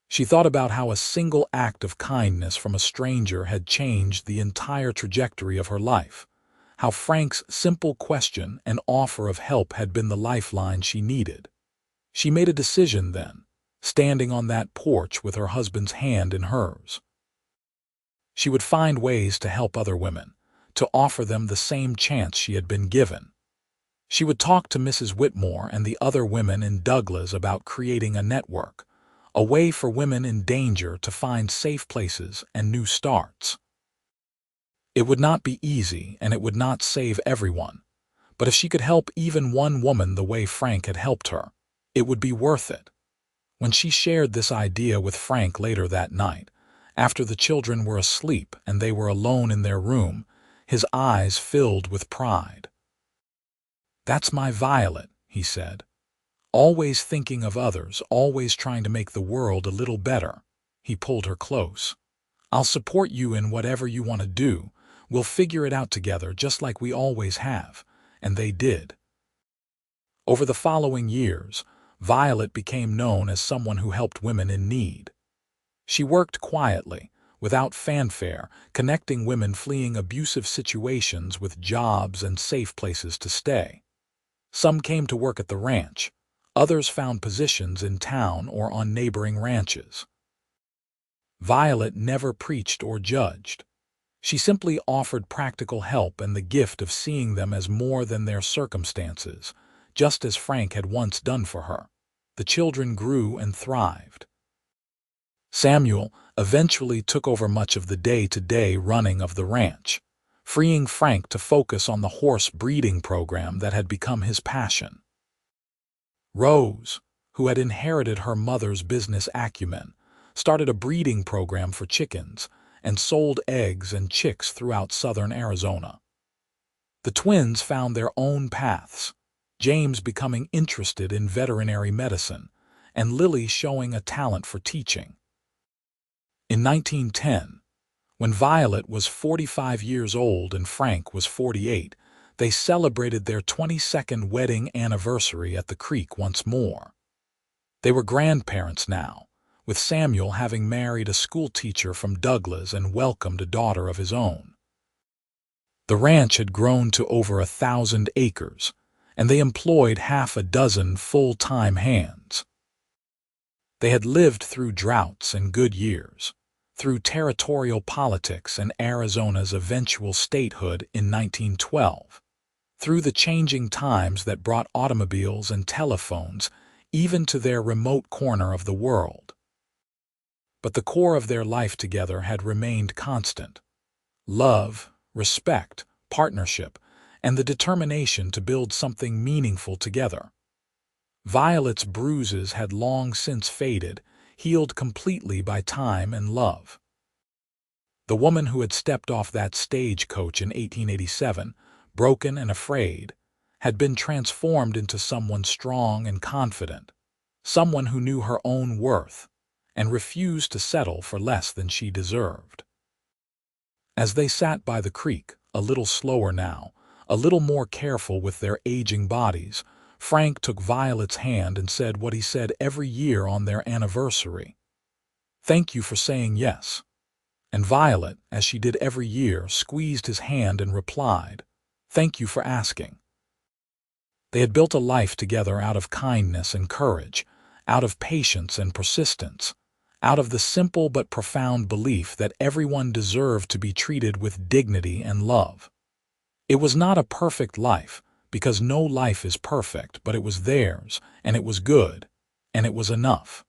She thought about how a single act of kindness from a stranger had changed the entire trajectory of her life, how Frank's simple question and offer of help had been the lifeline she needed. She made a decision then, standing on that porch with her husband's hand in hers. She would find ways to help other women, to offer them the same chance she had been given. She would talk to Mrs. Whitmore and the other women in Douglas about creating a network, a way for women in danger to find safe places and new starts. It would not be easy, and it would not save everyone, but if she could help even one woman the way Frank had helped her, it would be worth it. When she shared this idea with Frank later that night, after the children were asleep and they were alone in their room, his eyes filled with pride. "That's my Violet," he said. "Always thinking of others, always trying to make the world a little better." He pulled her close. "I'll support you in whatever you want to do. We'll figure it out together just like we always have." And they did. Over the following years, Violet became known as someone who helped women in need. She worked quietly, without fanfare, connecting women fleeing abusive situations with jobs and safe places to stay. Some came to work at the ranch. Others found positions in town or on neighboring ranches. Violet never preached or judged. She simply offered practical help and the gift of seeing them as more than their circumstances, just as Frank had once done for her. The children grew and thrived. Samuel eventually took over much of the day-to-day running of the ranch, freeing Frank to focus on the horse breeding program that had become his passion. Rose, who had inherited her mother's business acumen, started a breeding program for chickens and sold eggs and chicks throughout southern Arizona. The twins found their own paths, James becoming interested in veterinary medicine, and Lily showing a talent for teaching. In 1910, when Violet was 45 years old and Frank was 48, they celebrated their 22nd wedding anniversary at the creek once more. They were grandparents now, with Samuel having married a schoolteacher from Douglas and welcomed a daughter of his own. The ranch had grown to over 1,000 acres, and they employed half a dozen full-time hands. They had lived through droughts and good years, through territorial politics and Arizona's eventual statehood in 1912, through the changing times that brought automobiles and telephones even to their remote corner of the world. But the core of their life together had remained constant: love, respect, partnership, and the determination to build something meaningful together. Violet's bruises had long since faded, healed completely by time and love. The woman who had stepped off that stagecoach in 1887, broken and afraid, had been transformed into someone strong and confident, someone who knew her own worth and refused to settle for less than she deserved. As they sat by the creek, a little slower now, a little more careful with their aging bodies, Frank took Violet's hand and said what he said every year on their anniversary: "Thank you for saying yes." And Violet, as she did every year, squeezed his hand and replied, "Thank you for asking." They had built a life together out of kindness and courage, out of patience and persistence, out of the simple but profound belief that everyone deserved to be treated with dignity and love. It was not a perfect life, because no life is perfect, but it was theirs, and it was good, and it was enough.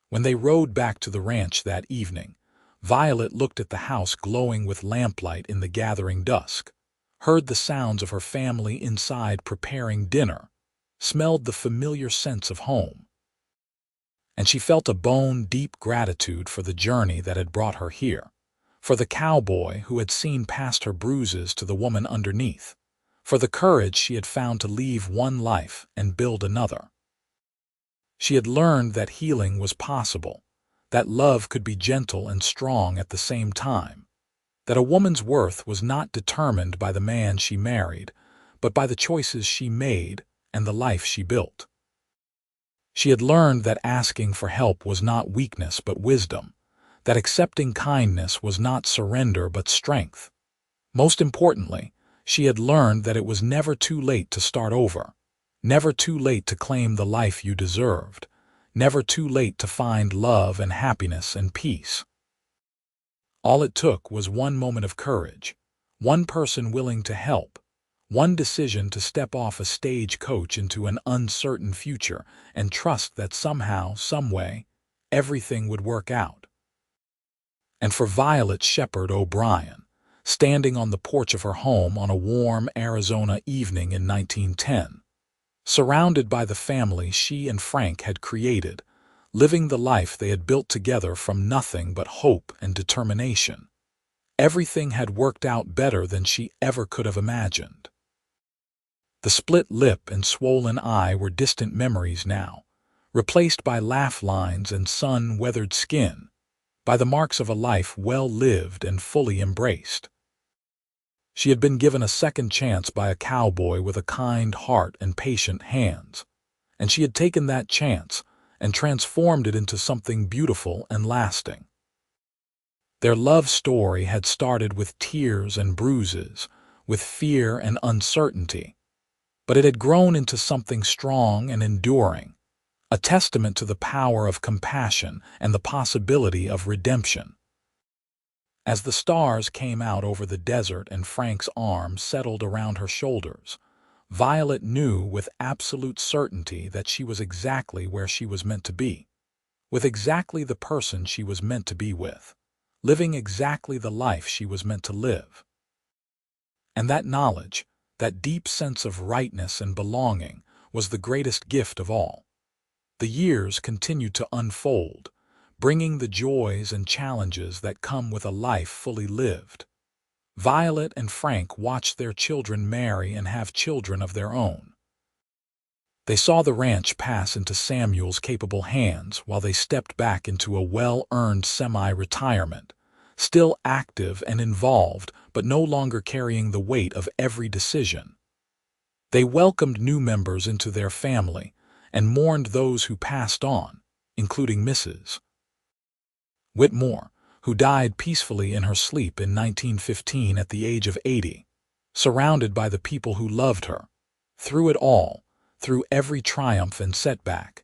When they rode back to the ranch that evening, Violet looked at the house glowing with lamplight in the gathering dusk, heard the sounds of her family inside preparing dinner, smelled the familiar sense of home. And she felt a bone-deep gratitude for the journey that had brought her here, for the cowboy who had seen past her bruises to the woman underneath, for the courage she had found to leave one life and build another. She had learned that healing was possible, that love could be gentle and strong at the same time, that a woman's worth was not determined by the man she married, but by the choices she made and the life she built. She had learned that asking for help was not weakness but wisdom, that accepting kindness was not surrender but strength. Most importantly, she had learned that it was never too late to start over, never too late to claim the life you deserved, never too late to find love and happiness and peace. All it took was one moment of courage, one person willing to help, One decision to step off a stagecoach into an uncertain future and trust that somehow, someway, everything would work out. And for Violet Shepherd O'Brien, standing on the porch of her home on a warm Arizona evening in 1910, surrounded by the family she and Frank had created, living the life they had built together from nothing but hope and determination, everything had worked out better than she ever could have imagined. The split lip and swollen eye were distant memories now, replaced by laugh lines and sun-weathered skin, by the marks of a life well lived and fully embraced. She had been given a second chance by a cowboy with a kind heart and patient hands, and she had taken that chance and transformed it into something beautiful and lasting. Their love story had started with tears and bruises, with fear and uncertainty, but it had grown into something strong and enduring, a testament to the power of compassion and the possibility of redemption. As the stars came out over the desert and Frank's arms settled around her shoulders, Violet knew with absolute certainty that she was exactly where she was meant to be, with exactly the person she was meant to be with, living exactly the life she was meant to live. And that knowledge, that deep sense of rightness and belonging, was the greatest gift of all. The years continued to unfold, bringing the joys and challenges that come with a life fully lived. Violet and Frank watched their children marry and have children of their own. They saw the ranch pass into Samuel's capable hands while they stepped back into a well-earned semi-retirement, still active and involved, but no longer carrying the weight of every decision. They welcomed new members into their family and mourned those who passed on, including Mrs. Whitmore, who died peacefully in her sleep in 1915 at the age of 80, surrounded by the people who loved her. Through it all, through every triumph and setback,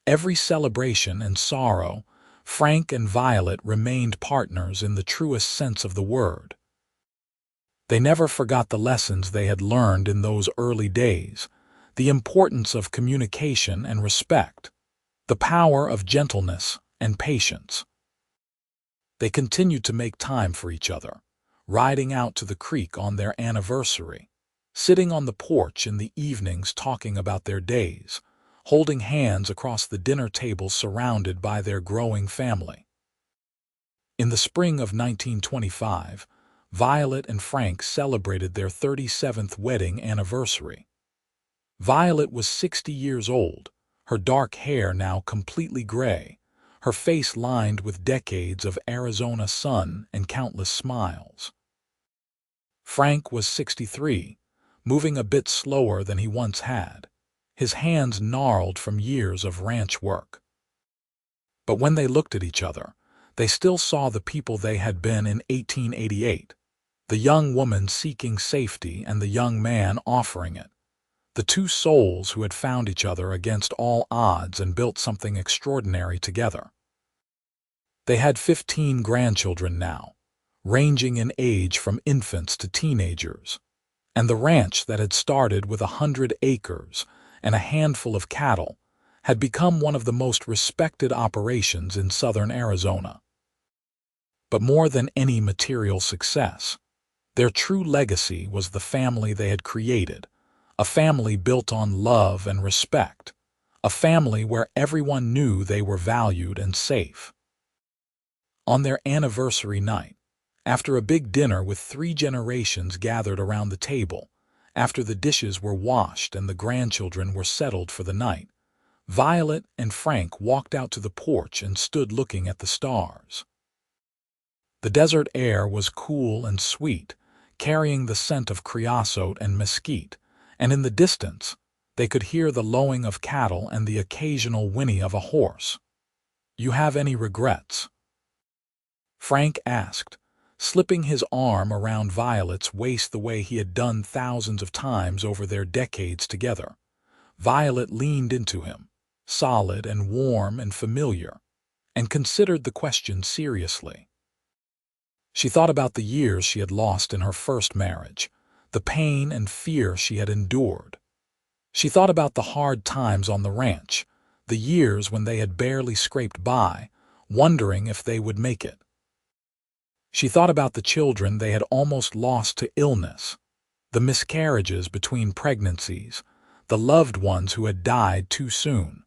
every celebration and sorrow, Frank and Violet remained partners in the truest sense of the word. They never forgot the lessons they had learned in those early days, the importance of communication and respect, the power of gentleness and patience. They continued to make time for each other, riding out to the creek on their anniversary, sitting on the porch in the evenings talking about their days, holding hands across the dinner table surrounded by their growing family. In the spring of 1925, Violet and Frank celebrated their 37th wedding anniversary. Violet was 60 years old, her dark hair now completely gray, her face lined with decades of Arizona sun and countless smiles. Frank was 63, moving a bit slower than he once had, his hands gnarled from years of ranch work. But when they looked at each other, they still saw the people they had been in 1888, the young woman seeking safety and the young man offering it, the two souls who had found each other against all odds and built something extraordinary together. They had 15 grandchildren now, ranging in age from infants to teenagers, and the ranch that had started with 100 acres and a handful of cattle had become one of the most respected operations in southern Arizona. But more than any material success, their true legacy was the family they had created, a family built on love and respect, a family where everyone knew they were valued and safe. On their anniversary night, after a big dinner with 3 generations gathered around the table, after the dishes were washed and the grandchildren were settled for the night, Violet and Frank walked out to the porch and stood looking at the stars. The desert air was cool and sweet, carrying the scent of creosote and mesquite, and in the distance, they could hear the lowing of cattle and the occasional whinny of a horse. "You have any regrets?" Frank asked, slipping his arm around Violet's waist the way he had done thousands of times over their decades together. Violet leaned into him, solid and warm and familiar, and considered the question seriously. She thought about the years she had lost in her first marriage, the pain and fear she had endured. She thought about the hard times on the ranch, the years when they had barely scraped by, wondering if they would make it. She thought about the children they had almost lost to illness, the miscarriages between pregnancies, the loved ones who had died too soon.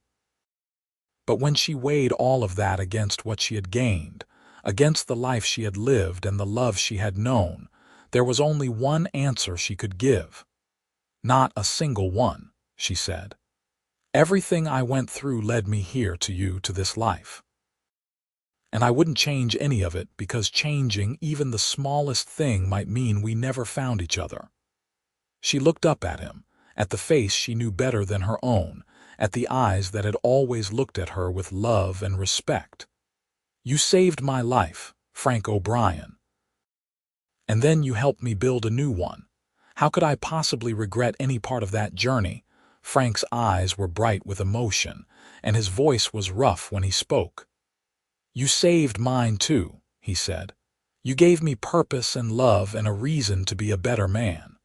But when she weighed all of that against what she had gained, against the life she had lived and the love she had known, there was only one answer she could give. Not a single one, she said. Everything I went through led me here to you, to this life. And I wouldn't change any of it, because changing even the smallest thing might mean we never found each other. She looked up at him, at the face she knew better than her own, at the eyes that had always looked at her with love and respect. You saved my life, Frank O'Brien. And then you helped me build a new one. How could I possibly regret any part of that journey? Frank's eyes were bright with emotion, and his voice was rough when he spoke. You saved mine too, he said. You gave me purpose and love and a reason to be a better man.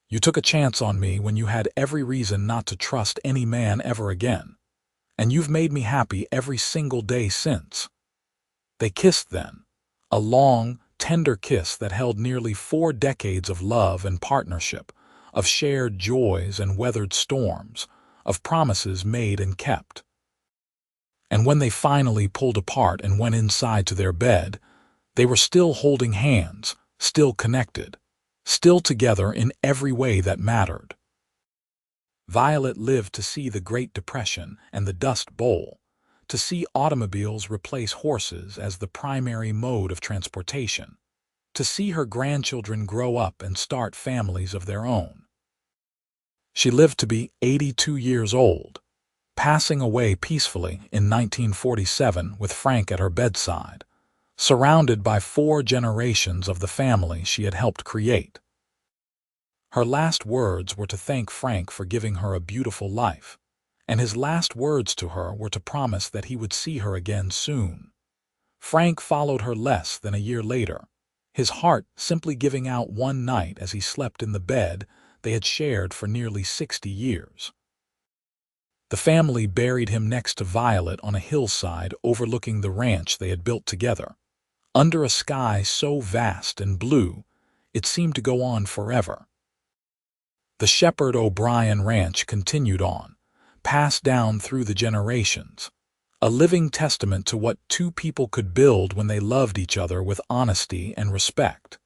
You took a chance on me when you had every reason not to trust any man ever again. And you've made me happy every single day since. They kissed then, a long, tender kiss that held nearly 4 decades of love and partnership, of shared joys and weathered storms, of promises made and kept. And when they finally pulled apart and went inside to their bed, they were still holding hands, still connected, still together in every way that mattered. Violet lived to see the Great Depression and the Dust Bowl, to see automobiles replace horses as the primary mode of transportation, to see her grandchildren grow up and start families of their own. She lived to be 82 years old, passing away peacefully in 1947 with Frank at her bedside, surrounded by 4 generations of the family she had helped create. Her last words were to thank Frank for giving her a beautiful life, and his last words to her were to promise that he would see her again soon. Frank followed her less than a year later, his heart simply giving out one night as he slept in the bed they had shared for nearly 60 years. The family buried him next to Violet on a hillside overlooking the ranch they had built together, under a sky so vast and blue it seemed to go on forever. The Shepherd O'Brien Ranch continued on, passed down through the generations, a living testament to what 2 people could build when they loved each other with honesty and respect.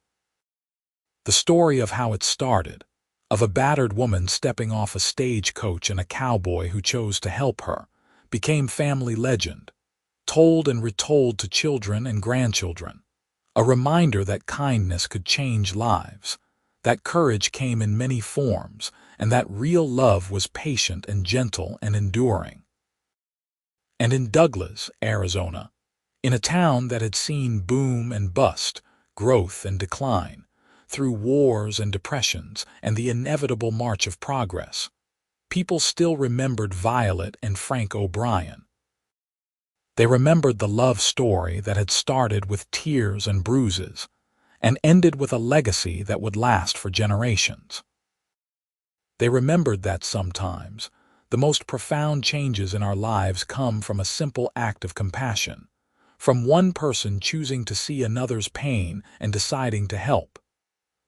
The story of how it started, of a battered woman stepping off a stagecoach and a cowboy who chose to help her, became family legend, told and retold to children and grandchildren, a reminder that kindness could change lives, that courage came in many forms, and that real love was patient and gentle and enduring. And in Douglas, Arizona, in a town that had seen boom and bust, growth and decline, through wars and depressions and the inevitable march of progress, people still remembered Violet and Frank O'Brien. They remembered the love story that had started with tears and bruises and ended with a legacy that would last for generations. They remembered that sometimes the most profound changes in our lives come from a simple act of compassion, from one person choosing to see another's pain and deciding to help.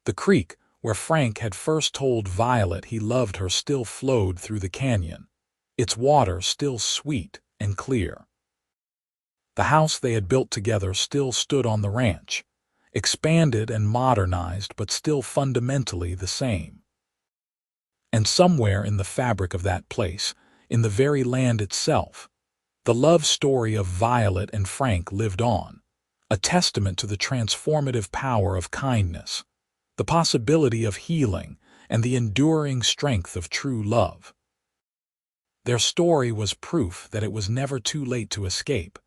The creek where Frank had first told Violet he loved her still flowed through the canyon, its water still sweet and clear. The house they had built together still stood on the ranch, expanded and modernized but still fundamentally the same. And somewhere in the fabric of that place, in the very land itself, the love story of Violet and Frank lived on, a testament to the transformative power of kindness, the possibility of healing, and the enduring strength of true love. Their story was proof that it was never too late to escape,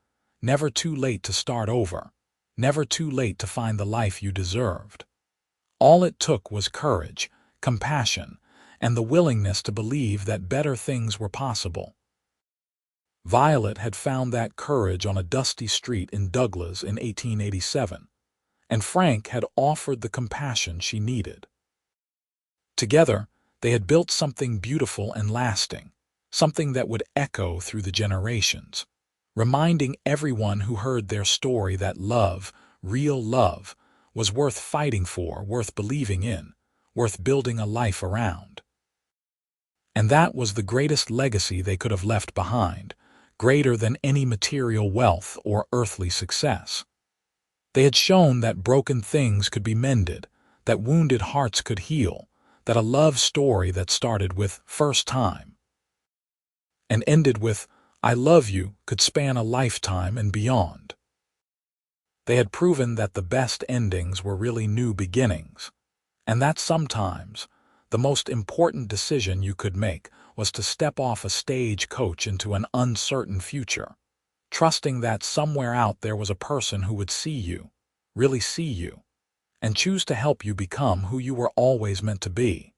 never too late to start over, never too late to find the life you deserved. All it took was courage, compassion, and the willingness to believe that better things were possible. Violet had found that courage on a dusty street in Douglas in 1887, and Frank had offered the compassion she needed. Together, they had built something beautiful and lasting, something that would echo through the generations, reminding everyone who heard their story that love, real love, was worth fighting for, worth believing in, worth building a life around. And that was the greatest legacy they could have left behind, greater than any material wealth or earthly success. They had shown that broken things could be mended, that wounded hearts could heal, that a love story that started with "first time" and ended with "I love you" could span a lifetime and beyond. They had proven that the best endings were really new beginnings, and that sometimes the most important decision you could make was to step off a stagecoach into an uncertain future, trusting that somewhere out there was a person who would see you, really see you, and choose to help you become who you were always meant to be.